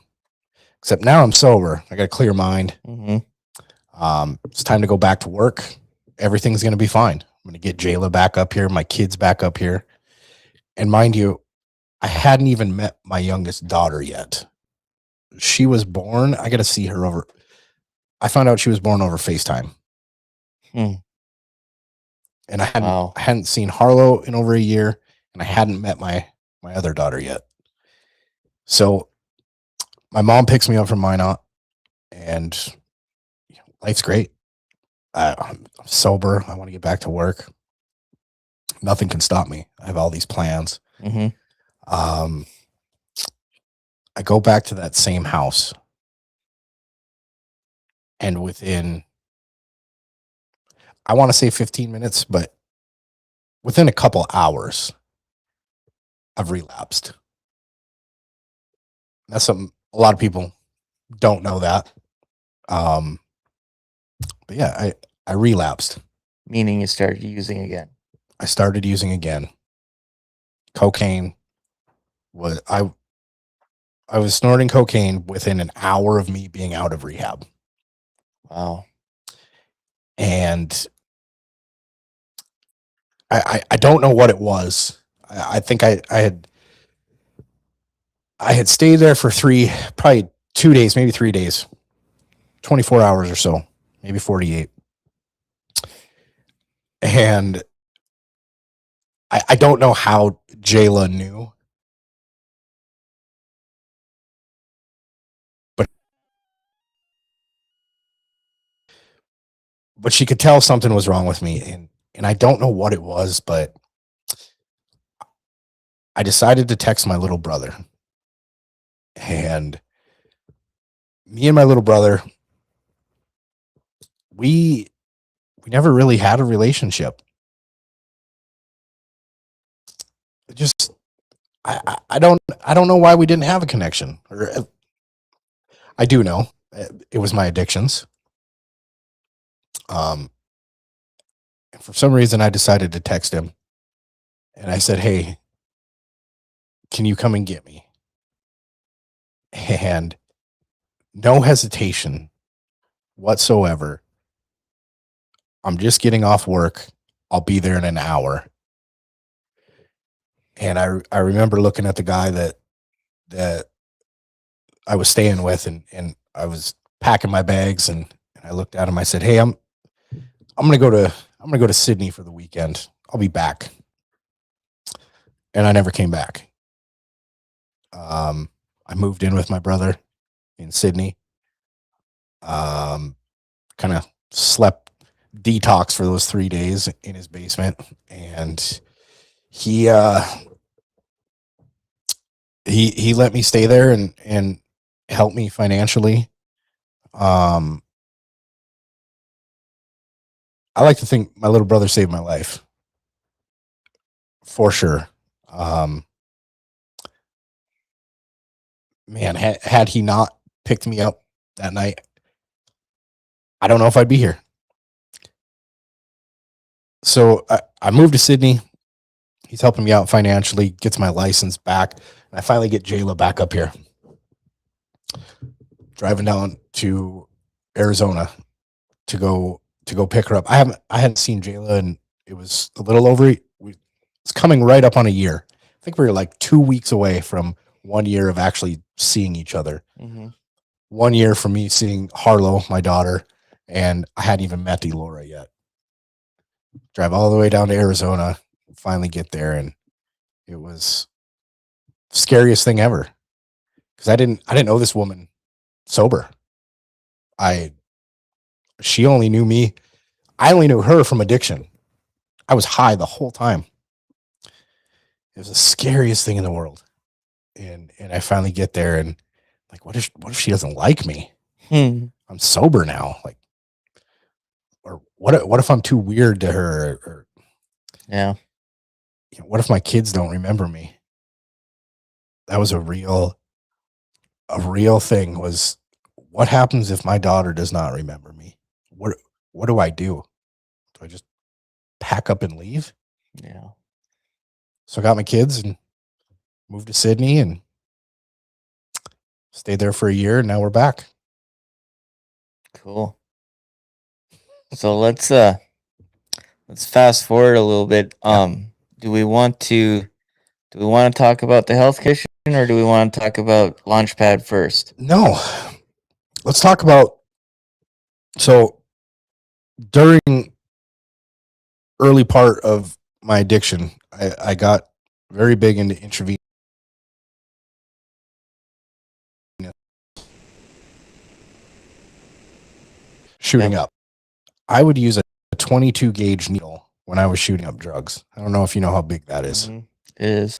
C: except now I'm sober. I got a clear mind.
A: Mm-hmm.
C: It's time to go back to work. Everything's going to be fine. I'm going to get Jayla back up here, my kids back up here. And mind you, I hadn't even met my youngest daughter yet. She was born. I got to see her I found out she was born over FaceTime. And I hadn't seen Harlow in over a year, and I hadn't met my other daughter yet. So my mom picks me up from Minot, and life's great. I'm sober. I want to get back to work. Nothing can stop me. I have all these plans.
A: Mm-hmm.
C: I go back to that same house, and within, I want to say 15 minutes, but within a couple hours, I've relapsed. That's something a lot of people don't know that. But yeah, I relapsed.
A: Meaning you started using again.
C: I started using again. Cocaine was, I was snorting cocaine within an hour of me being out of rehab.
A: Wow.
C: And I don't know what it was. I think I had stayed there for probably 2 days, maybe 3 days, 24 hours or so, maybe 48. And I don't know how Jayla knew, but she could tell something was wrong with me. And I don't know what it was, but I decided to text my little brother. And me and my little brother, we never really had a relationship. Just I don't know why we didn't have a connection. Or I do know it was my addictions. And for some reason, I decided to text him, and I said, "Hey, can you come and get me?" And no hesitation whatsoever. I'm just getting off work. I'll be there in an hour. And I remember looking at the guy that I was staying with, and I was packing my bags, and I looked at him. I said, "Hey, I'm gonna go to Sydney for the weekend. I'll be back." And I never came back. I moved in with my brother in Sydney. Kind of slept detox for those 3 days in his basement, and he let me stay there and help me financially. I like to think my little brother saved my life for sure. Man, had he not picked me up that night, I don't know if I'd be here. So I moved to Sydney. He's helping me out financially, gets my license back, and I finally get Jayla back up here. Driving down to Arizona to go pick her up. I hadn't seen Jayla, and it was a little over. It's coming right up on a year. I think we were like 2 weeks away from 1 year of actually seeing each other.
A: Mm-hmm.
C: 1 year from me seeing Harlow, my daughter, and I hadn't even met Delora yet. Drive all the way down to Arizona, finally get there, and it was the scariest thing ever because I didn't know this woman sober. She only knew me. I only knew her from addiction. I was high the whole time. It was the scariest thing in the world. And I finally get there, and like, what if she doesn't like me? I'm sober now. Like, or what if I'm too weird to her? Or
A: Yeah.
C: You know, what if my kids don't remember me? That was a real thing. Was what happens if my daughter does not remember me? What do I do? Do I just pack up and leave?
A: Yeah.
C: So I got my kids and moved to Sydney and stayed there for a year, and now we're back.
A: Cool. So let's fast forward a little bit. Do we want to talk about the health condition, or do we want to talk about Launchpad first?
C: No. Let's talk about, so during early part of my addiction, I got very big into intravenous shooting up. I would use a 22 gauge needle when I was shooting up drugs. I don't know if you know how big that is.
A: Mm-hmm. It is.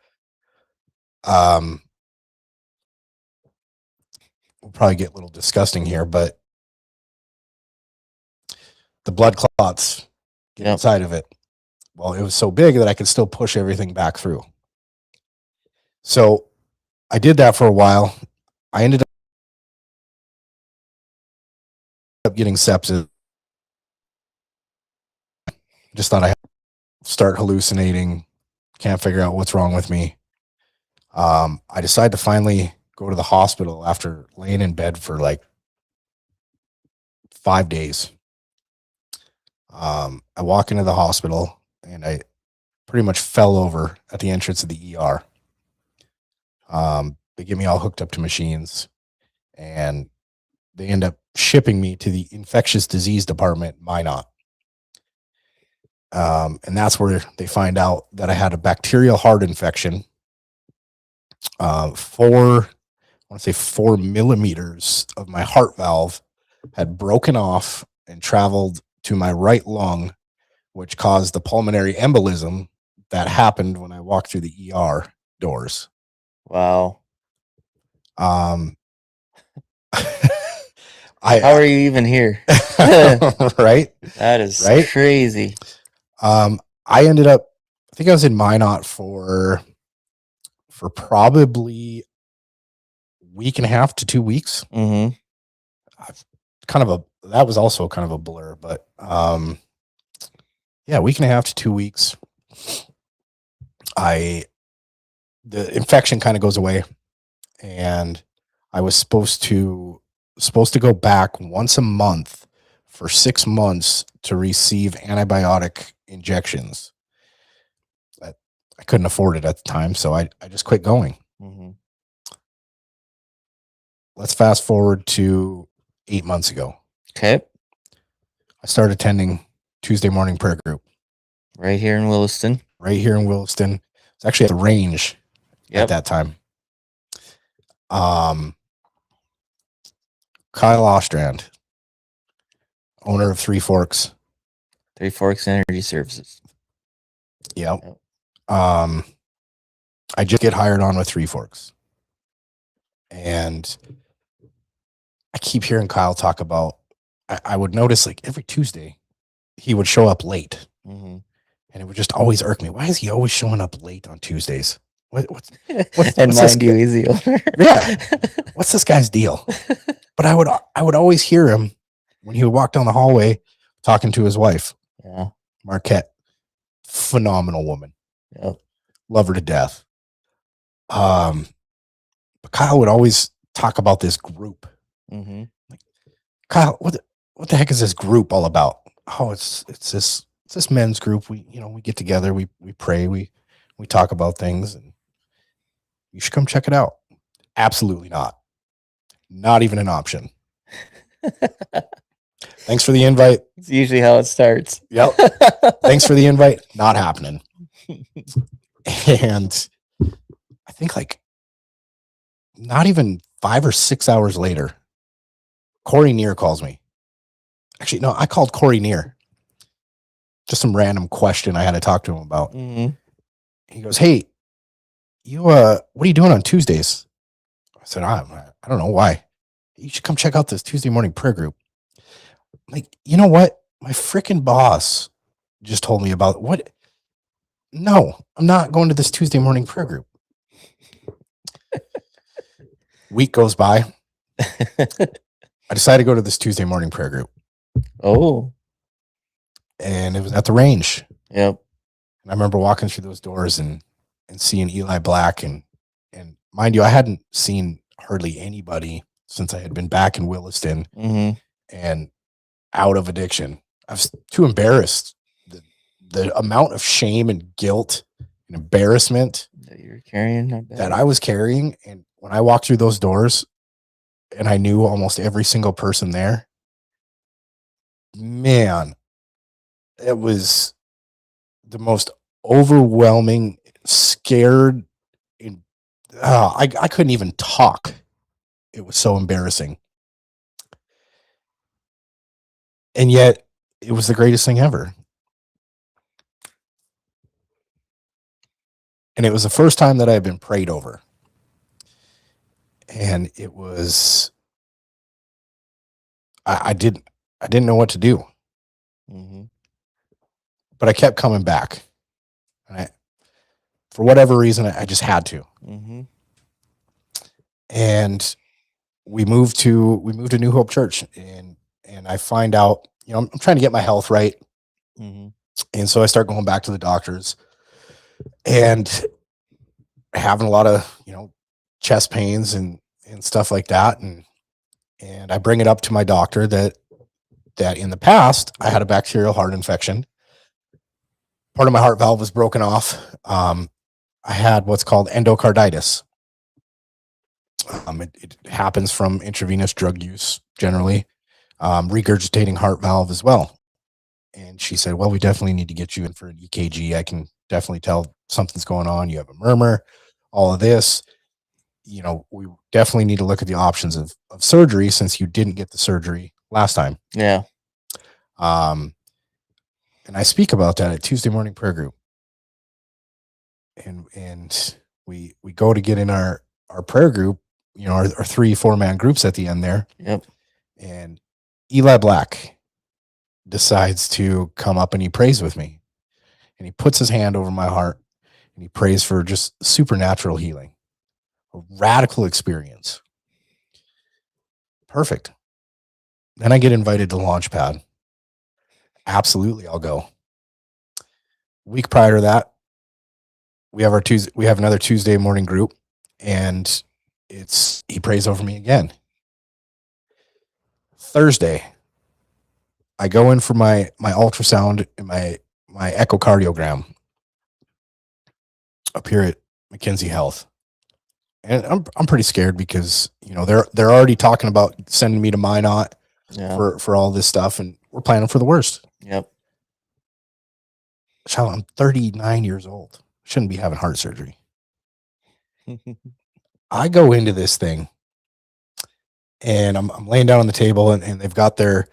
C: We'll probably get a little disgusting here, but the blood clots get inside of it. Well, it was so big that I could still push everything back through. So I did that for a while. I ended up getting sepsis. Just thought I start hallucinating. Can't figure out what's wrong with me. I decided to finally go to the hospital after laying in bed for like 5 days. I walk into the hospital and I pretty much fell over at the entrance of the ER. They get me all hooked up to machines, and they end up shipping me to the infectious disease department, Minot. And that's where they find out that I had a bacterial heart infection. 4 millimeters of my heart valve had broken off and traveled to my right lung, which caused the pulmonary embolism that happened when I walked through the ER doors.
A: Wow. How are you even here?
C: Right?
A: That is
C: Right?
A: crazy.
C: I ended up, I think I was in Minot for probably a week and a half to 2 weeks.
A: Mm-hmm.
C: That was also kind of a blur, but yeah, a week and a half to 2 weeks. The infection kind of goes away, and I was supposed to go back once a month for 6 months to receive antibiotic injections. I couldn't afford it at the time, so I just quit going.
A: Mm-hmm.
C: Let's fast forward to 8 months ago.
A: Okay.
C: I started attending Tuesday morning prayer group.
A: Right here in Williston.
C: It's actually at the range at that time. Kyle Ostrand, owner of Three Forks
A: Energy Services.
C: Yep. I just get hired on with Three Forks, and I keep hearing Kyle talk about, I would notice like every Tuesday he would show up late.
A: Mm-hmm.
C: And it would just always irk me. Why is he always showing up late on Tuesdays? What's
A: and mind you, he's the owner.
C: Yeah. What's this guy's deal? But I would always hear him when he would walk down the hallway talking to his wife.
A: Yeah.
C: Marquette. Phenomenal woman.
A: Yep.
C: Love her to death. But Kyle would always talk about this group.
A: Mm-hmm.
C: Like, Kyle, what the heck is this group all about? Oh, it's this men's group. We get together, we pray, we talk about things, and you should come check it out. Absolutely not even an option. Thanks for the invite.
A: It's usually how it starts.
C: Yep. Thanks for the invite. Not happening. And I think like not even 5 or 6 hours later, Corey Neer calls me. Actually, no, I called Corey Neer. Just some random question I had to talk to him about.
A: Mm-hmm.
C: He goes, "Hey, you, what are you doing on Tuesdays?" I said, I don't know why. You should come check out this Tuesday morning prayer group. Like, you know what? My freaking boss just told me about what? No, I'm not going to this Tuesday morning prayer group. Week goes by. I decided to go to this Tuesday morning prayer group.
A: Oh.
C: And it was at the range.
A: Yep.
C: And I remember walking through those doors and seeing Eli Black, and mind you, I hadn't seen hardly anybody since I had been back in Williston and out of addiction. I was too embarrassed. The amount of shame and guilt and embarrassment
A: that you're carrying,
C: that I was carrying. And when I walked through those doors and I knew almost every single person there, man, it was the most overwhelming, scared, and I couldn't even talk. It was so embarrassing. And yet it was the greatest thing ever. And it was the first time that I had been prayed over. And it was, I didn't know what to do.
A: Mm-hmm.
C: But I kept coming back. And for whatever reason, I just had to.
A: Mm-hmm.
C: And we moved to New Hope Church, and I find out, I'm trying to get my health right.
A: Mm-hmm.
C: And so I start going back to the doctors and having a lot of, chest pains and stuff like that. And I bring it up to my doctor that in the past I had a bacterial heart infection. Part of my heart valve was broken off. I had what's called endocarditis. It happens from intravenous drug use generally, regurgitating heart valve as well. And she said, well, we definitely need to get you in for an EKG. I can definitely tell something's going on. You have a murmur, all of this. We definitely need to look at the options of surgery since you didn't get the surgery last time.
A: Yeah.
C: And I speak about that at Tuesday morning prayer group. And we go to get in our prayer group, our 3-4 man groups at the end there.
A: Yep.
C: And Eli Black decides to come up and he prays with me. And he puts his hand over my heart and he prays for just supernatural healing, a radical experience. Perfect. Then I get invited to Launchpad. Absolutely, I'll go. Week prior to that, we have another Tuesday morning group, and he prays over me again. Thursday, I go in for my ultrasound and my echocardiogram up here at McKinsey Health. And I'm pretty scared because, they're already talking about sending me to Minot for all this stuff, and we're planning for the worst.
A: Yep.
C: Child, I'm 39 years old. Shouldn't be having heart surgery. I go into this thing and I'm laying down on the table and they've got their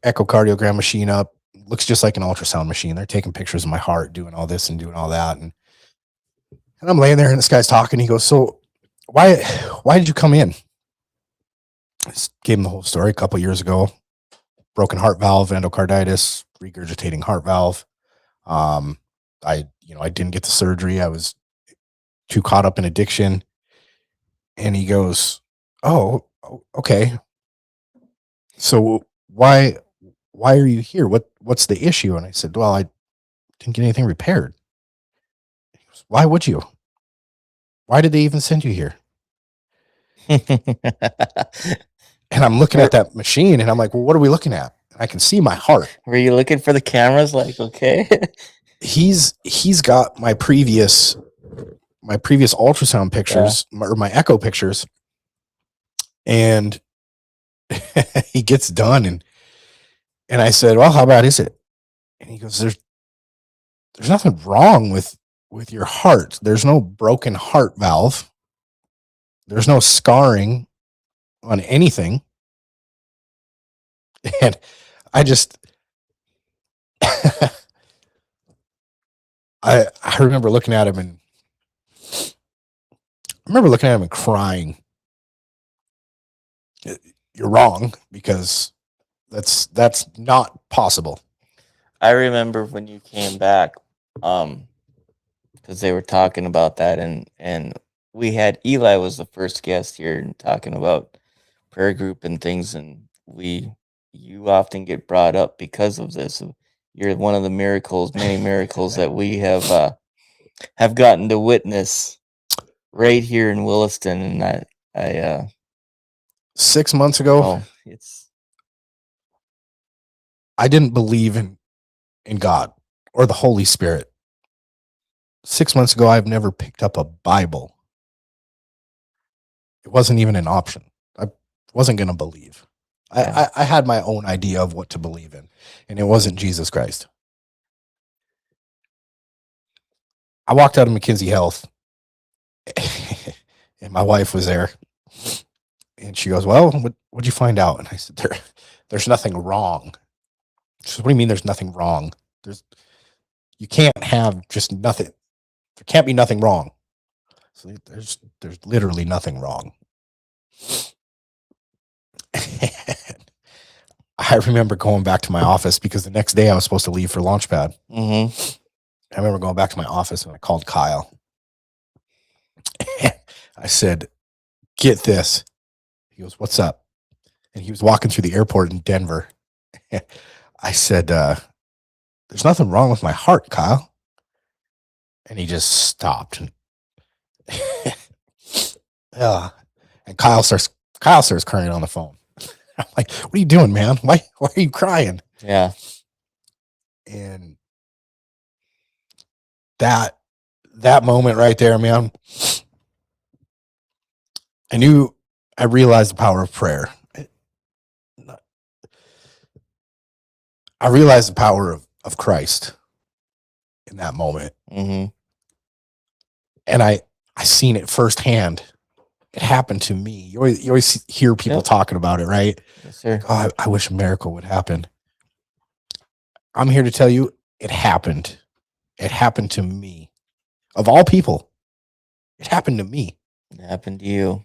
C: echocardiogram machine up. Looks just like an ultrasound machine. They're taking pictures of my heart, doing all this and doing all that. And I'm laying there and this guy's talking. He goes, "So why did you come in?" I just gave him the whole story. A couple of years ago, broken heart valve, endocarditis, regurgitating heart valve. I didn't get the surgery. I was too caught up in addiction. And he goes, "Oh, okay. So why are you here? What's the issue?" And I said, "Well, I didn't get anything repaired." He goes, "Why would you? Why did they even send you here?" And I'm looking at that machine and I'm like, "Well, what are we looking at?" And I can see my heart.
A: Were you looking for the cameras? Like, okay.
C: He's got my previous ultrasound pictures or my echo pictures, and he gets done and I said, "Well, how bad is it?" And he goes, there's nothing wrong with your heart. There's no broken heart valve. There's no scarring on anything." And I just I remember looking at him and crying. "You're wrong, because that's not possible."
A: I remember when you came back, because they were talking about that, and we had Eli was the first guest here and talking about prayer group and things, and you often get brought up because of this. You're one of the many miracles that we have gotten to witness right here in Williston, and I
C: 6 months ago, I didn't believe in God or the Holy Spirit. 6 months ago, I've never picked up a Bible. It wasn't even an option. I wasn't going to believe. Yeah. I had my own idea of what to believe in, and it wasn't Jesus Christ. I walked out of McKinsey Health, and my wife was there, and she goes, "Well, what'd you find out?" And I said, "There's nothing wrong." She says, "What do you mean there's nothing wrong? You can't have just nothing. There can't be nothing wrong." So there's literally nothing wrong. I remember going back to my office because the next day I was supposed to leave for Launchpad. Mm-hmm. I remember going back to my office and I called Kyle. I said, "Get this." He goes, "What's up?" And he was walking through the airport in Denver. I said, "There's nothing wrong with my heart, Kyle." And he just stopped. And Kyle starts crying on the phone. I'm like, "What are you doing, man? Why are you crying?"
A: Yeah.
C: And that moment right there, man, I realized the power of prayer. I realized the power of Christ in that moment. Mm-hmm. And I seen it firsthand. It happened to me. You always hear people talking about it, right?
A: Yes, sir.
C: Oh, I wish a miracle would happen. I'm here to tell you, it happened. It happened to me. Of all people, it happened to me.
A: It happened to you.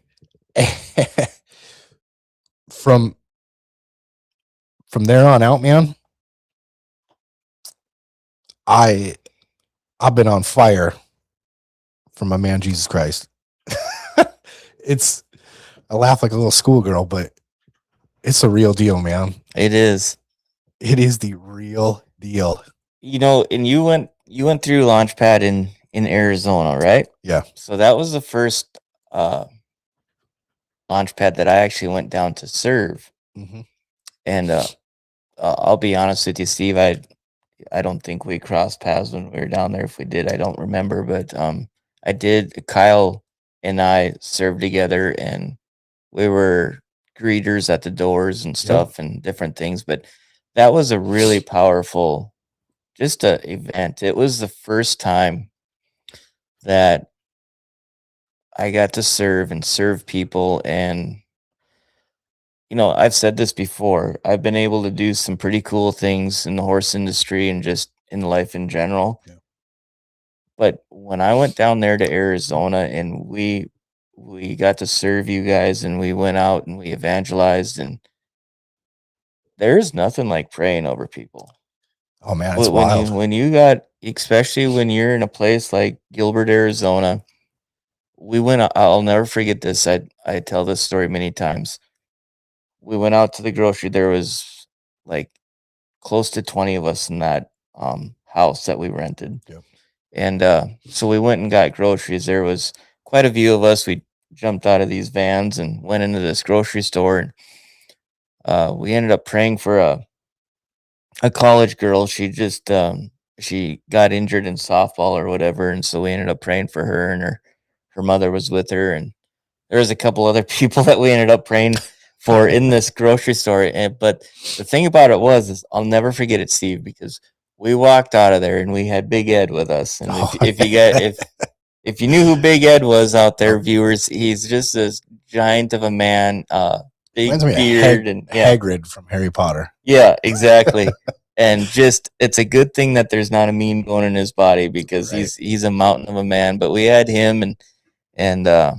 C: From from there on out, man, I've been on fire for my man Jesus Christ. I laugh like a little schoolgirl, but it's a real deal, man.
A: It is.
C: It is the real deal.
A: And you went through Launchpad in Arizona, right?
C: Yeah.
A: So that was the first Launchpad that I actually went down to serve.
C: Mm-hmm.
A: And I'll be honest with you, Steve, I don't think we crossed paths when we were down there. If we did, I don't remember, but I did. Kyle and I served together, and we were greeters at the doors and stuff and different things. But that was a really powerful just a event. It was the first time that I got to serve people. And I've said this before, I've been able to do some pretty cool things in the horse industry and just in life in general.
C: Yeah.
A: But when I went down there to Arizona and we got to serve you guys, and we went out and we evangelized, and there's nothing like praying over people.
C: Oh man, it's wild.
A: When you got, especially when you're in a place like Gilbert, Arizona, we went. I'll never forget this. I tell this story many times. We went out to the grocery. There was like close to 20 of us in that house that we rented.
C: Yep.
A: And so we went and got groceries. There was quite a few of us. We jumped out of these vans and went into this grocery store. And we ended up praying for a college girl. She just she got injured in softball or whatever, and so we ended up praying for her, and her mother was with her, and there was a couple other people that we ended up praying for in this grocery store. But the thing about it is I'll never forget it, Steve, because we walked out of there and we had Big Ed with us. And if you knew who Big Ed was out there, viewers, he's just this giant of a man, big beard, and
C: Hagrid from Harry Potter.
A: Yeah, exactly. And just, it's a good thing that there's not a meme going in his body, because he's a mountain of a man. But we had him and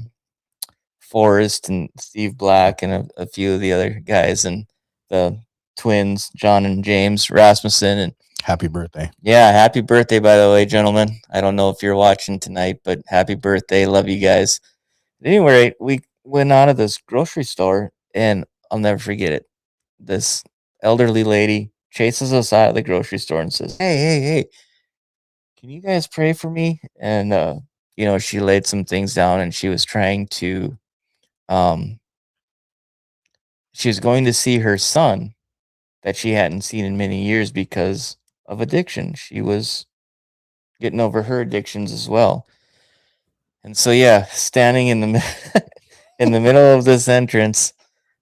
A: Forrest and Steve Black and a few of the other guys, and the twins, John and James Rasmussen. And
C: happy birthday.
A: Yeah, happy birthday, by the way, gentlemen. I don't know if you're watching tonight, but happy birthday. Love you guys. At any rate, we went out of this grocery store, and I'll never forget it. This elderly lady chases us out of the grocery store and says, hey, can you guys pray for me? And she laid some things down, and she was trying to she was going to see her son that she hadn't seen in many years because of addiction. She was getting over her addictions as well. And so, yeah, standing in the in the middle of this entrance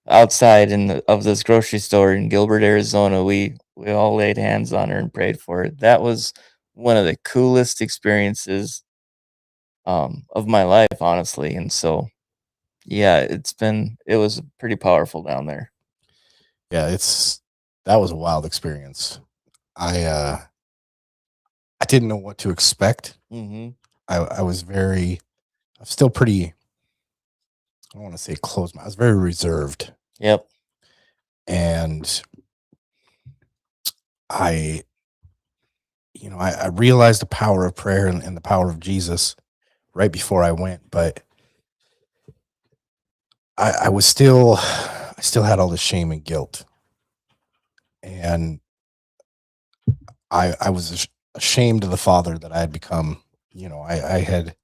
A: outside of this grocery store in Gilbert, Arizona, we all laid hands on her and prayed for her. That was one of the coolest experiences of my life, honestly. And so, yeah, it was pretty powerful down there.
C: Yeah, that was a wild experience. I didn't know what to expect.
A: Mm-hmm.
C: I was still pretty, I don't want to say closed. I was very reserved.
A: Yep.
C: And I realized the power of prayer and the power of Jesus right before I went, but I still had all this shame and guilt. And I was ashamed of the father that I had become. I had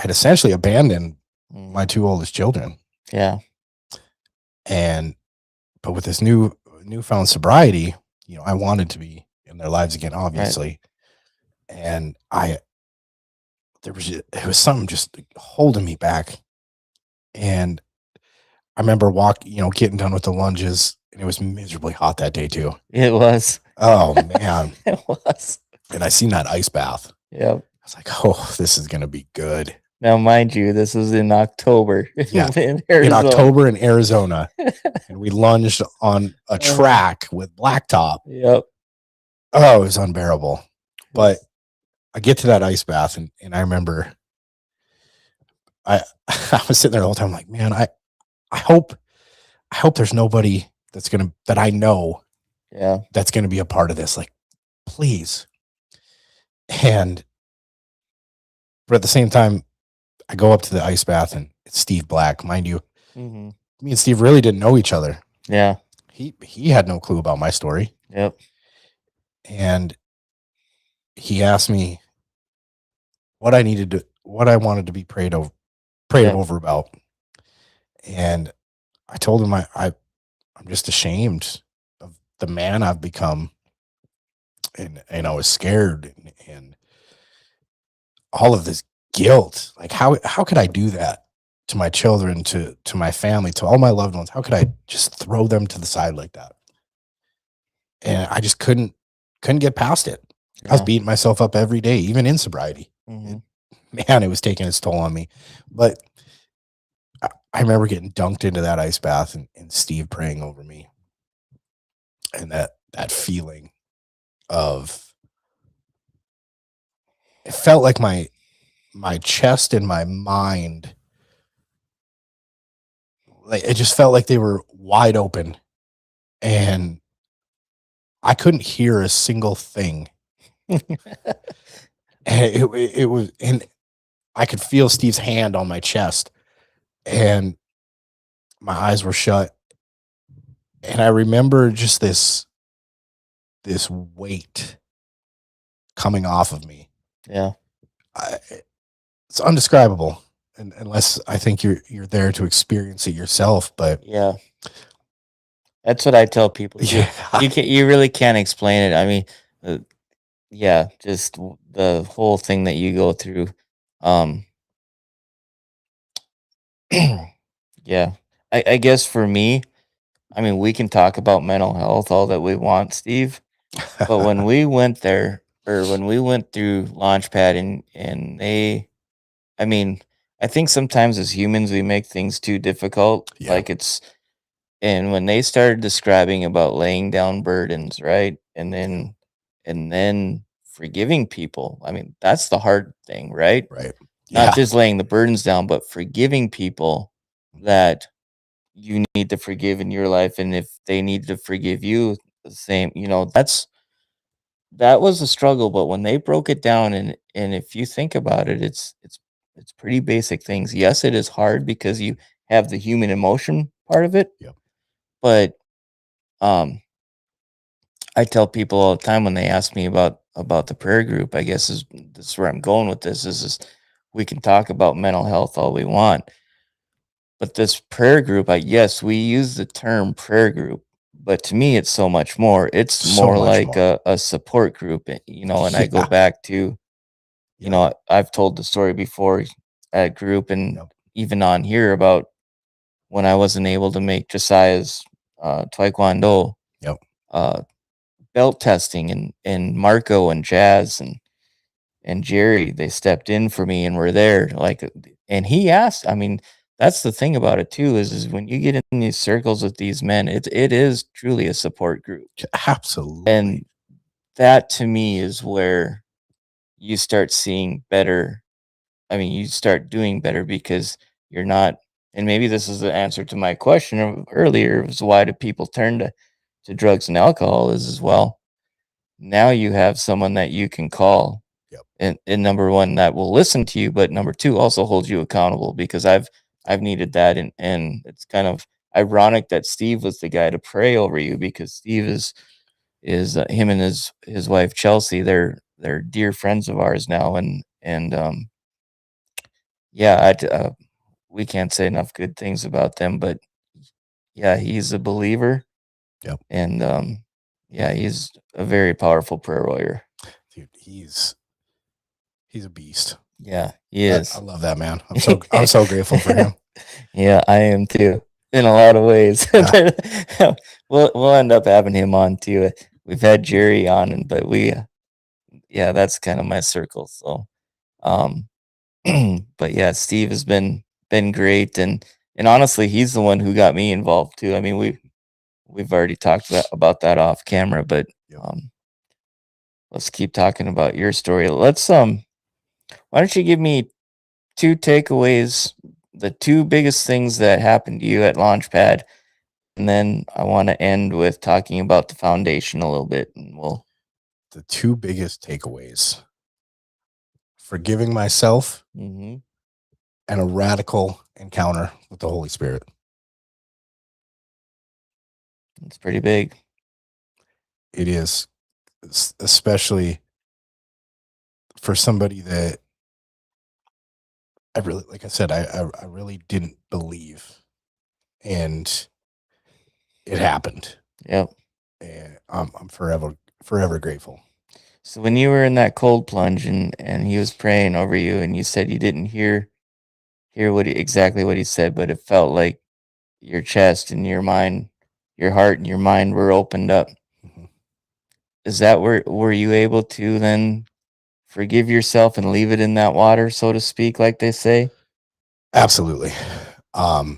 C: essentially abandoned my two oldest children.
A: Yeah.
C: But with this newfound sobriety, I wanted to be in their lives again, obviously. Right. And it was something just holding me back. And I remember getting done with the lunges, and it was miserably hot that day too.
A: It was.
C: Oh man.
A: It was.
C: And I seen that ice bath.
A: Yep.
C: I was like, oh, this is going to be good.
A: Now, mind you, this was in October.
C: Yeah. in October in Arizona. And we lunged on a track with blacktop.
A: Yep.
C: Oh, it was unbearable. But I get to that ice bath, and I remember I was sitting there the whole time like, man, I hope there's nobody that I know
A: Yeah.
C: that's going to be a part of this. Like, please. And, but at the same time, I go up to the ice bath and it's Steve Black. Mind you,
A: Mm-hmm.
C: me and Steve really didn't know each other.
A: Yeah.
C: He had no clue about my story.
A: Yep.
C: And he asked me what I wanted to be prayed over about. And I told him I'm just ashamed of the man I've become. And I was scared and all of this guilt. Like how could I do that to my children, to my family, to all my loved ones? How could I just throw them to the side like that? And I just couldn't get past it. I was beating myself up every day, even in sobriety.
A: Mm-hmm.
C: Man, it was taking its toll on me. But I remember getting dunked into that ice bath and Steve praying over me. And that feeling of, it felt like my chest and my mind, like it just felt like they were wide open and I couldn't hear a single thing. And it was, and I could feel Steve's hand on my chest and my eyes were shut. And I remember just this weight coming off of me.
A: Yeah.
C: It's undescribable unless I think you're there to experience it yourself. But
A: yeah, that's what I tell people. You really can't explain it. I mean, yeah, just the whole thing that you go through. Yeah, I guess for me, I mean, we can talk about mental health all that we want, Steve, but when we went there, or when we went through Launchpad, and I mean, I think sometimes as humans we make things too difficult.
C: Yeah.
A: Like and when they started describing about laying down burdens, right? And then forgiving people. I mean, that's the hard thing, right?
C: Right.
A: Not just laying the burdens down, but forgiving people that you need to forgive in your life, and if they need to forgive you, the same. That was a struggle, but when they broke it down, and if you think about it, it's pretty basic things. Yes, it is hard because you have the human emotion part of it.
C: Yep.
A: But um I tell people all the time when they ask me about the prayer group, I guess this is where I'm going with this, is we can talk about mental health all we want. But this prayer group, yes, we use the term prayer group, but to me, it's so much more. It's
C: So
A: more
C: much
A: like
C: more.
A: a support group, and I go
C: Yeah.
A: back to, I've told the story before at group and
C: Yep.
A: even on here about when I wasn't able to make Josiah's Taekwondo
C: Yep.
A: belt testing, and Marco and Jazz and Jerry, they stepped in for me and were there. And he asked, I mean, that's the thing about it too, is when you get in these circles with these men, it is truly a support group.
C: Absolutely.
A: And that to me is where you start seeing better. I mean, you start doing better because you're not, and maybe this is the answer to my question earlier, was why do people turn to drugs and alcohol, is as well. Now you have someone that you can call.
C: Yep.
A: And number one, that will listen to you, but number two, also holds you accountable, because I've needed that, and it's kind of ironic that Steve was the guy to pray over you, because Steve is him and his wife Chelsea, they're dear friends of ours now, and yeah, we can't say enough good things about them, but yeah, he's a believer.
C: Yep.
A: And yeah, he's a very powerful prayer warrior.
C: Dude, he's a beast.
A: Yeah, he is.
C: I love that man. I'm so grateful for him.
A: Yeah, I am too, in a lot of ways.
C: Yeah.
A: We'll end up having him on too. We've had Jerry on, but yeah, that's kind of my circle. So, um, but yeah, Steve has been great, and honestly, he's the one who got me involved too. I mean, we've already talked about that off camera, but
C: Yep.
A: let's keep talking about your story. Why don't you give me two takeaways, the two biggest things that happened to you at Launchpad, and then I want to end with talking about the foundation a little bit, and we'll.
C: The two biggest takeaways: forgiving myself
A: Mm-hmm.
C: and a radical encounter with the Holy Spirit.
A: It's pretty big.
C: It is, especially for somebody that I really, like I said, I really didn't believe, and it happened.
A: Yep.
C: And I'm forever grateful.
A: So when you were in that cold plunge and he was praying over you, and you said you didn't hear exactly what he said, but it felt like your chest and your mind, your heart and your mind were opened up.
C: Mm-hmm.
A: Is that were you able to then forgive yourself and leave it in that water, so to speak, like they say?
C: Absolutely. I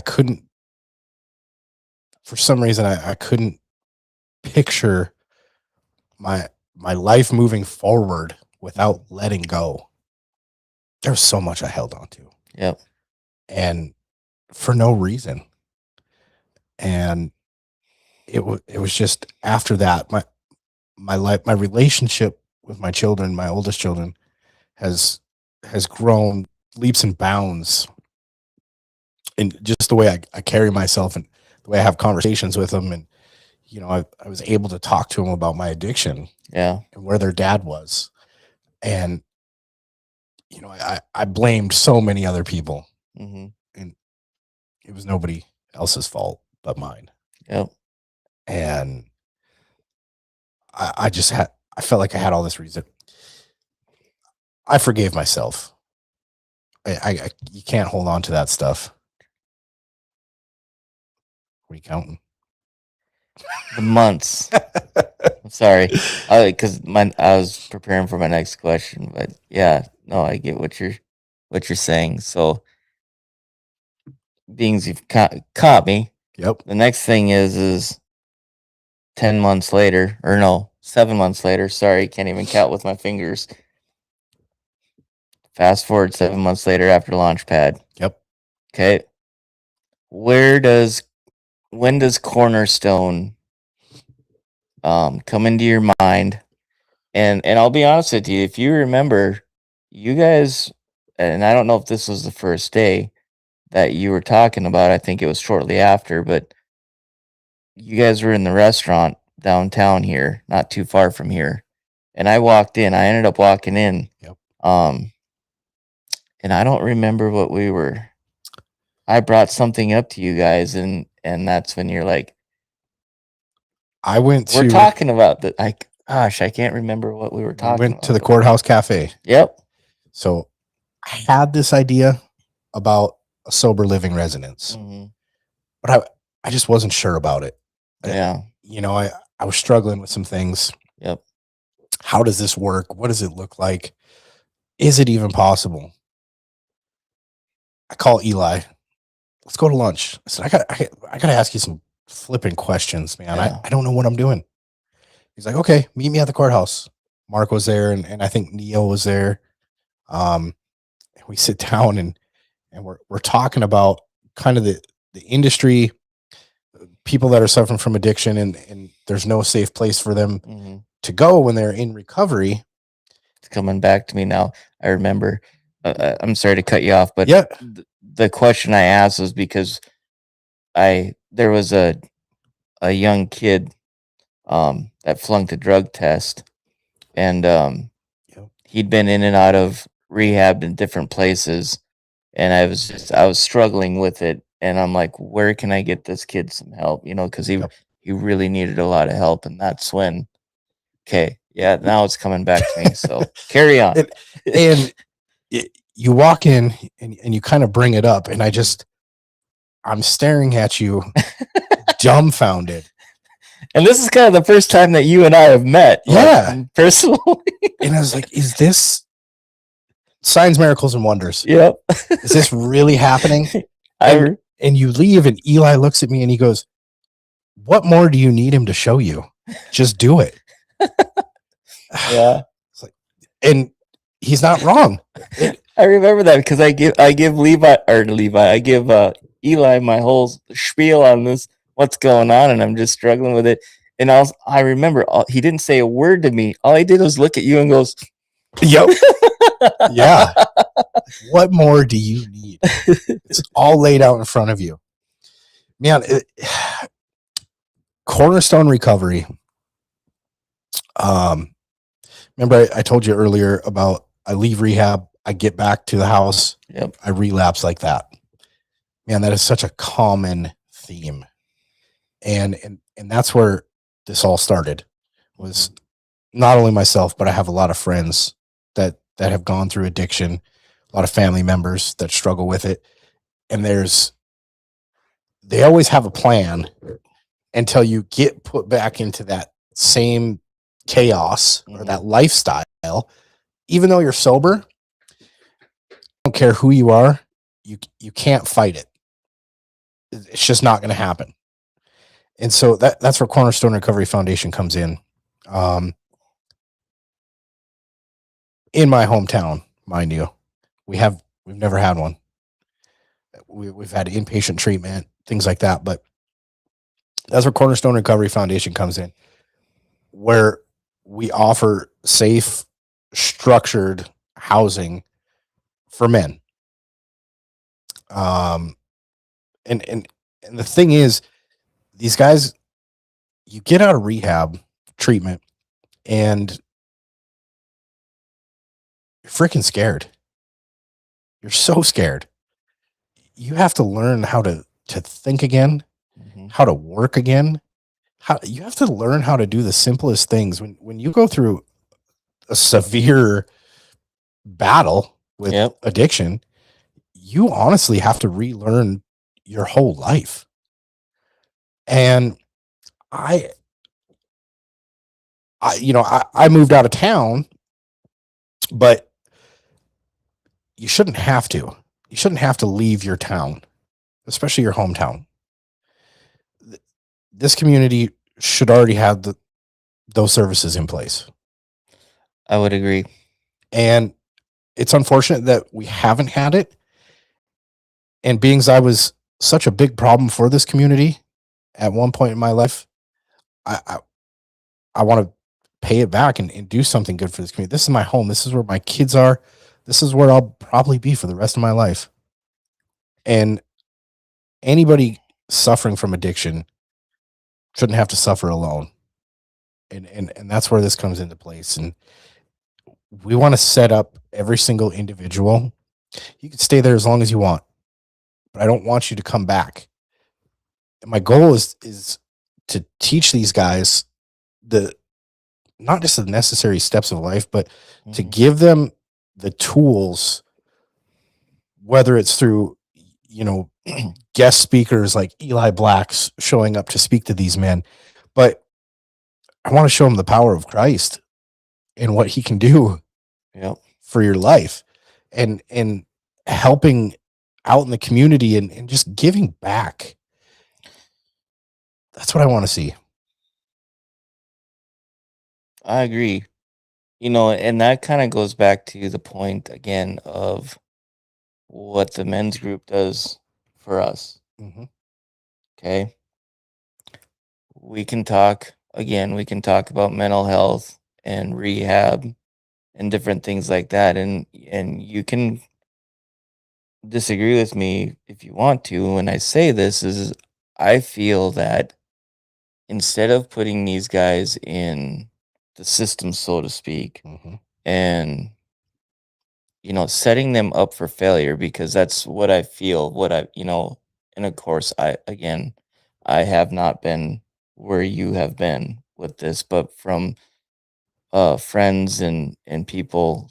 C: couldn't, for some reason, I couldn't picture my life moving forward without letting go. There's so much I held on to.
A: Yep.
C: And for no reason. And it was just after that, my life, my relationship with my children, my oldest children, has grown leaps and bounds. And just the way I carry myself and the way I have conversations with them. And, you know, I was able to talk to them about my addiction.
A: Yeah.
C: And where their dad was. And, you know, I blamed so many other people.
A: Mm-hmm.
C: And it was nobody else's fault but mine.
A: Yep.
C: And I felt like I had all this reason. I forgave myself. You can't hold on to that stuff. What are you counting?
A: The months. I'm sorry, because I was preparing for my next question, but yeah, no, I get what you're saying. So, being you've caught me.
C: Yep.
A: The next thing is 10 months later, or no, 7 months later. Sorry, can't even count with my fingers. Fast forward 7 months later after Launchpad.
C: Yep.
A: Okay. When does Cornerstone come into your mind? And I'll be honest with you, if you remember, you guys, and I don't know if this was the first day that you were talking about, I think it was shortly after, but you guys were in the restaurant downtown here, not too far from here. And I ended up walking in.
C: Yep.
A: And I don't remember what I brought something up to you guys, and that's when you're like, we're talking about that. Gosh, I can't remember what we were talking about.
C: We went to the Courthouse Cafe.
A: Yep.
C: So I had this idea about a sober living residence, but I just wasn't sure about it.
A: Yeah.
C: You know, I was struggling with some things.
A: Yep.
C: How does this work? What does it look like? Is it even possible? I call Eli. Let's go to lunch. I said, I gotta ask you some flipping questions, man.
A: Yeah.
C: I don't know what I'm doing. He's like, okay, meet me at the courthouse. Mark was there, and I think Neil was there. We sit down and we're talking about kind of the industry, people that are suffering from addiction, and there's no safe place for them to go when they're in recovery.
A: It's coming back to me now. I remember. I'm sorry to cut you off, but
C: yeah,
A: the question I asked was because there was a young kid that flunked a drug test, and he'd been in and out of rehab in different places, and I was struggling with it, and I'm like, where can I get this kid some help? You know, because he really needed a lot of help, and that's when. Okay, yeah, now it's coming back to me. So carry on.
C: And you walk in and you kind of bring it up, and I'm staring at you, dumbfounded.
A: And this is kind of the first time that you and I have met.
C: Yeah.
A: Like, personally.
C: And I was like, is this signs, miracles, and wonders?
A: Yep.
C: Is this really happening? And you leave, and Eli looks at me and he goes, what more do you need him to show you? Just do it.
A: Yeah.
C: It's like, and he's not wrong.
A: I remember that because I give Eli my whole spiel on this, what's going on, and I'm just struggling with it. And I remember he didn't say a word to me. All he did was look at you and goes,
C: Yep. Yeah. What more do you need? It's all laid out in front of you. Man, Cornerstone Recovery. Remember I told you earlier about I leave rehab, I get back to the house,
A: Yep.
C: I relapse like that. Man, that is such a common theme. And that's where this all started. Was not only myself, but I have a lot of friends that have gone through addiction, a lot of family members that struggle with it. And they always have a plan until you get put back into that same chaos or that lifestyle. Even though you're sober, I don't care who you are, you can't fight it. It's just not going to happen. And so that's where Cornerstone Recovery Foundation comes in. In my hometown, mind you, we've never had one. We've had inpatient treatment, things like that, but that's where Cornerstone Recovery Foundation comes in, where we offer safe, structured housing for men. And the thing is, these guys, you get out of rehab treatment and you're freaking scared. You're so scared. You have to learn how to think again, how to work again. You have to learn how to do the simplest things. When you go through a severe battle with addiction, you honestly have to relearn your whole life. And I moved out of town, but you shouldn't have to. You shouldn't have to leave your town, especially your hometown. This community should already have those services in place.
A: I would agree.
C: And it's unfortunate that we haven't had it. And being as I was such a big problem for this community at one point in my life, I want to pay it back and do something good for this community. This is my home. This is where my kids are. This is where I'll probably be for the rest of my life. And anybody suffering from addiction shouldn't have to suffer alone. And that's where this comes into place. And we want to set up every single individual. You can stay there as long as you want, but I don't want you to come back. And my goal is to teach these guys not just the necessary steps of life, but to give them the tools, whether it's through, guest speakers like Eli Black's showing up to speak to these men, but I want to show them the power of Christ and what he can do for your life, and helping out in the community and just giving back. That's what I want to see.
A: I agree. And that kind of goes back to the point again of what the men's group does for us. Okay. We can talk about mental health and rehab and different things like that. And you can disagree with me if you want to. When I say this is I feel that instead of putting these guys in the system, so to speak, and setting them up for failure, because that's what I feel, and of course I have not been where you have been with this, but from friends and people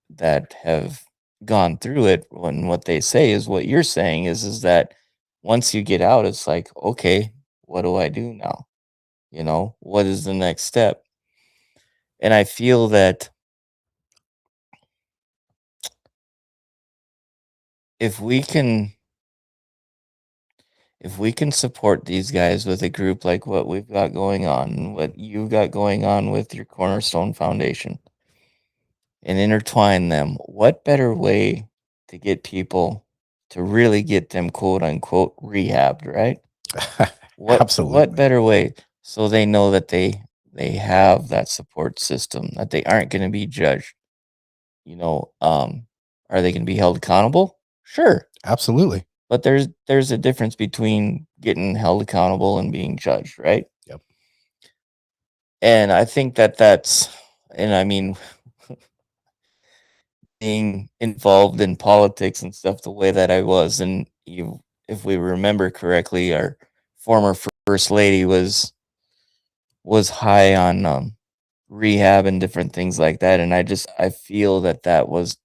A: that have gone through it, when what they say is what you're saying is that once you get out, it's like, okay, what do I do now? What is the next step? And I feel that if we can support these guys with a group like what we've got going on, what you've got going on with your Cornerstone Foundation, and intertwine them, what better way to get people to really get them quote unquote rehabbed, right? What
C: Absolutely.
A: better way so they know that they have that support system, that they aren't going to be judged. Are they going to be held accountable? Sure.
C: Absolutely.
A: But there's a difference between getting held accountable and being judged, right?
C: Yep.
A: And I think that's, and I mean, being involved in politics and stuff the way that I was, and if we remember correctly, our former first lady was high on rehab and different things like that, and I feel that was,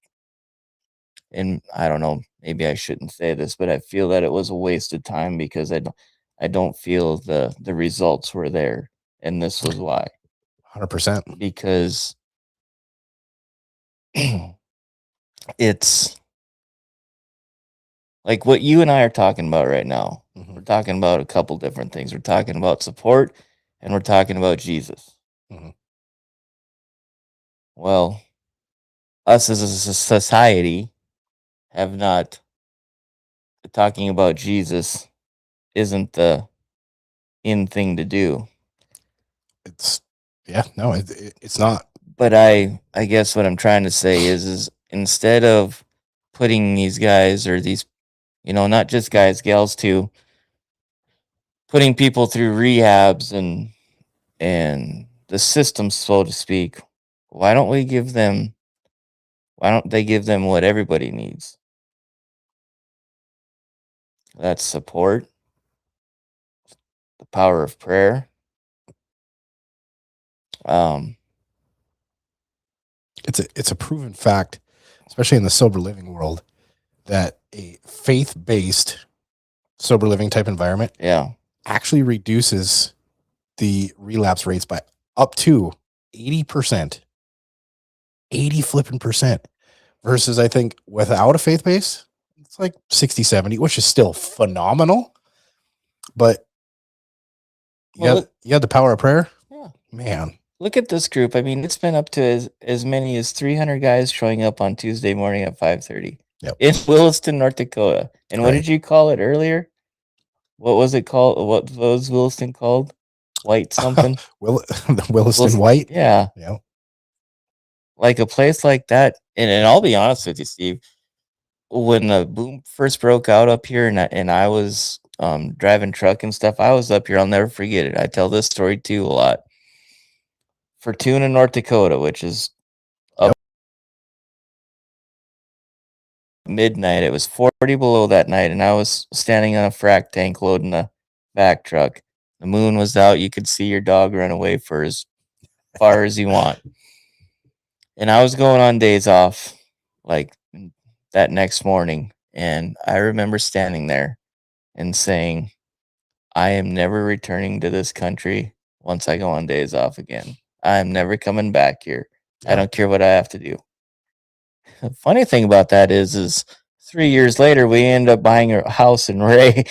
A: and I don't know, maybe I shouldn't say this, but I feel that it was a waste of time because I don't feel the results were there, and this was why.
C: 100%.
A: Because it's like what you and I are talking about right now.
C: Mhm.
A: We're talking about a couple different things. We're talking about support and we're talking about Jesus.
C: Mhm.
A: Well, us as a society have not, talking about Jesus isn't the in thing to do.
C: It's no, it's not.
A: But I guess what I'm trying to say is instead of putting these guys or these, not just guys, gals too, putting people through rehabs and the system, so to speak, why don't they give them what everybody needs? That's support, the power of prayer.
C: It's a proven fact, especially in the sober living world, that a faith-based sober living type environment
A: Yeah.
C: actually reduces the relapse rates by up to 80%. 80 flipping percent. Versus I think without a faith base, it's like 60, 70, which is still phenomenal. But
A: Well,
C: you had the power of prayer.
A: Yeah.
C: Man.
A: Look at this group. I mean, it's been up to as many as 300 guys showing up on Tuesday morning at 5:30
C: Yep.
A: in Williston, North Dakota. And what
C: Right.
A: did you call it earlier? What was it called? What was Williston called? White something?
C: The Williston White.
A: Yeah.
C: Yeah.
A: Like a place like that. And I'll be honest with you, Steve, when the boom first broke out up here and I was driving truck and stuff, I was up here. I'll never forget it. I tell this story too a lot. Fortuna, North Dakota, which is up midnight. It was 40 below that night, and I was standing on a frac tank loading a vac truck. The moon was out. You could see your dog run away for as far as you want. And I was going on days off like that next morning. And I remember standing there and saying, I am never returning to this country once I go on days off again. I am never coming back here. I don't care what I have to do. The funny thing about that is 3 years later, we end up buying a house in Ray,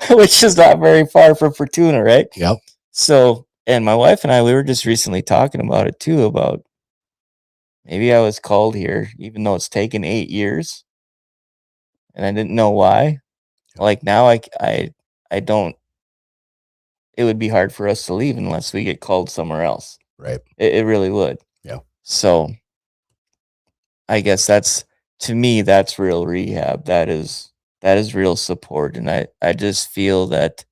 A: which is not very far from Fortuna, right?
C: Yep.
A: So, and my wife and I, we were just recently talking about it too, about maybe I was called here, even though it's taken 8 years and I didn't know why. Like now I don't, it would be hard for us to leave unless we get called somewhere else.
C: Right.
A: It really would.
C: Yeah.
A: So I guess to me, that's real rehab. That is real support. And I just feel that,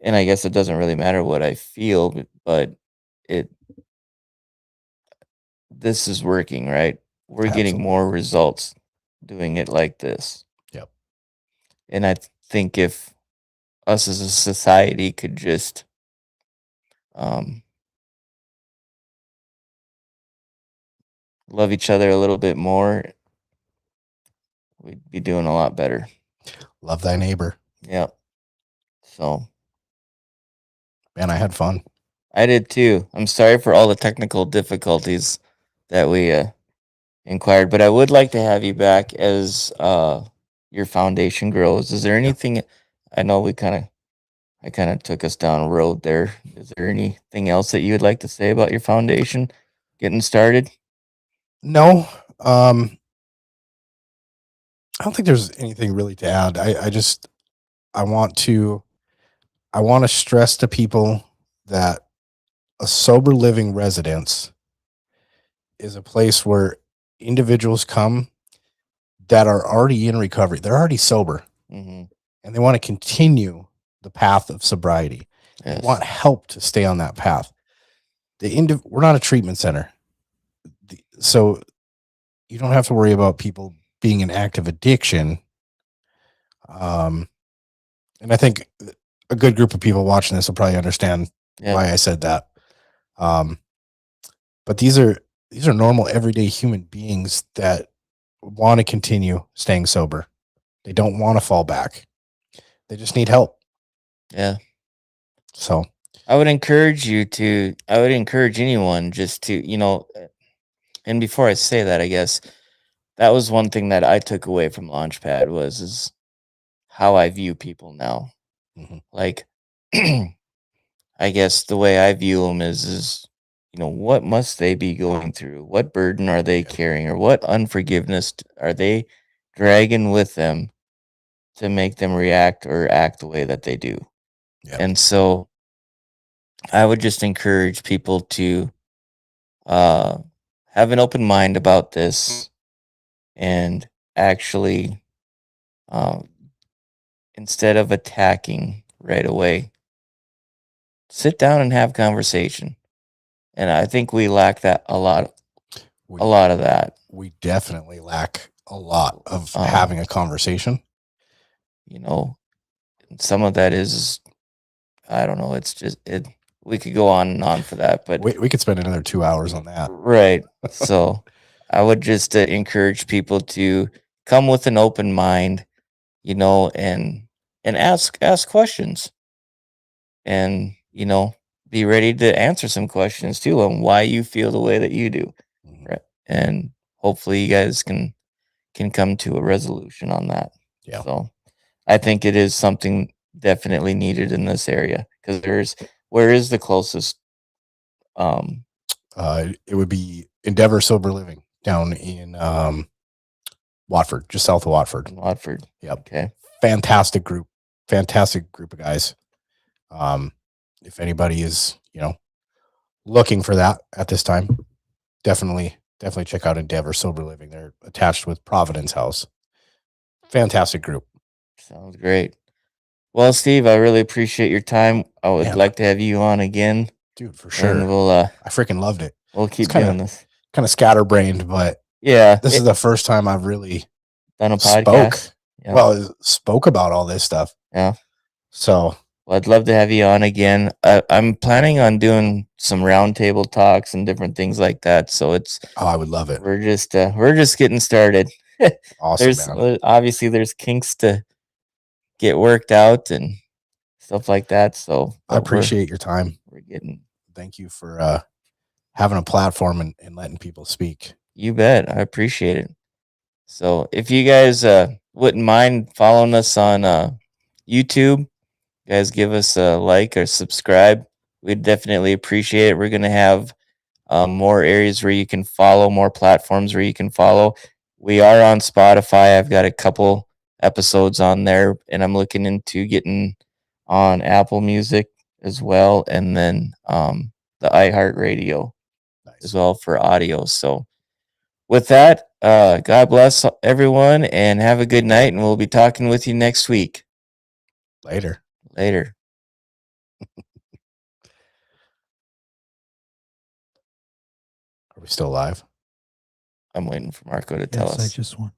A: and I guess it doesn't really matter what I feel, but this is working, right? We're getting more results doing it like this.
C: Yep.
A: And I think if us as a society could just love each other a little bit more, we'd be doing a lot better.
C: Love thy neighbor.
A: Yep. So,
C: man, I had fun.
A: I did too. I'm sorry for all the technical difficulties that we inquired, but I would like to have you back as your foundation grows. Is there anything? I know I kind of took us down a road there. Is there anything else that you would like to say about your foundation getting started?
C: No, I don't think there's anything really to add. I want to stress to people that a sober living residence is a place where individuals come that are already in recovery. They're already sober,
A: Mm-hmm.
C: and they want to continue the path of sobriety.
A: Yes.
C: They want help to stay on that path. We're not a treatment center, so you don't have to worry about people being in active addiction. And I think a good group of people watching this will probably understand why I said that. But these are normal, everyday human beings that want to continue staying sober. They don't want to fall back. They just need help.
A: Yeah.
C: So
A: I would encourage anyone just to, and before I say that, I guess that was one thing that I took away from Launchpad is how I view people now.
C: Mhm.
A: Like, I guess the way I view them is what must they be going through? What burden are they carrying, or what unforgiveness are they dragging with them to make them react or act the way that they do?
C: Yep.
A: And so I would just encourage people to have an open mind about this and actually, um, instead of attacking right away, sit down and have conversation. And I think we lack that a lot of that.
C: We definitely lack a lot of having a conversation.
A: Some of that is, I don't know. It's just we could go on and on for that, but
C: we could spend another 2 hours on that.
A: Right. So I would just encourage people to come with an open mind, and ask questions, and be ready to answer some questions too on why you feel the way that you do.
C: Mhm.
A: Right. And hopefully you guys can come to a resolution on that.
C: Yeah.
A: So I think it is something definitely needed in this area, because where is the closest?
C: It would be Endeavor Sober Living down in Watford, just south of Watford.
A: Watford.
C: Yep.
A: Okay.
C: Fantastic group of guys. If anybody is, looking for that at this time, definitely check out Endeavor Sober Living. They're attached with Providence House. Fantastic group.
A: Sounds great. Well, Steve, I really appreciate your time. I would like to have you on again,
C: dude, for sure.
A: And we'll
C: I freaking loved it.
A: We'll keep doing this.
C: Kind of scatterbrained, but
A: yeah,
C: this is the first time I've really
A: done a podcast.
C: Spoke about all this stuff.
A: Yeah.
C: So
A: well, I'd love to have you on again. I'm planning on doing some roundtable talks and different things like that. So
C: I would love it.
A: We're just getting started.
C: Awesome,
A: obviously there's kinks to get worked out and stuff like that. So
C: I appreciate your time. Thank you for having a platform and letting people speak.
A: You bet. I appreciate it. So if you guys wouldn't mind following us on YouTube, guys, give us a like or subscribe. We'd definitely appreciate it. We're going to have more areas where you can follow, more platforms where you can follow. We are on Spotify. I've got a couple episodes on there, and I'm looking into getting on Apple Music as well, and then the iHeartRadio as well for audio. So with that, God bless everyone and have a good night, and we'll be talking with you next week.
C: Later. Are we still live?
A: I'm waiting for Marco to tell us.
B: Yes, I just want.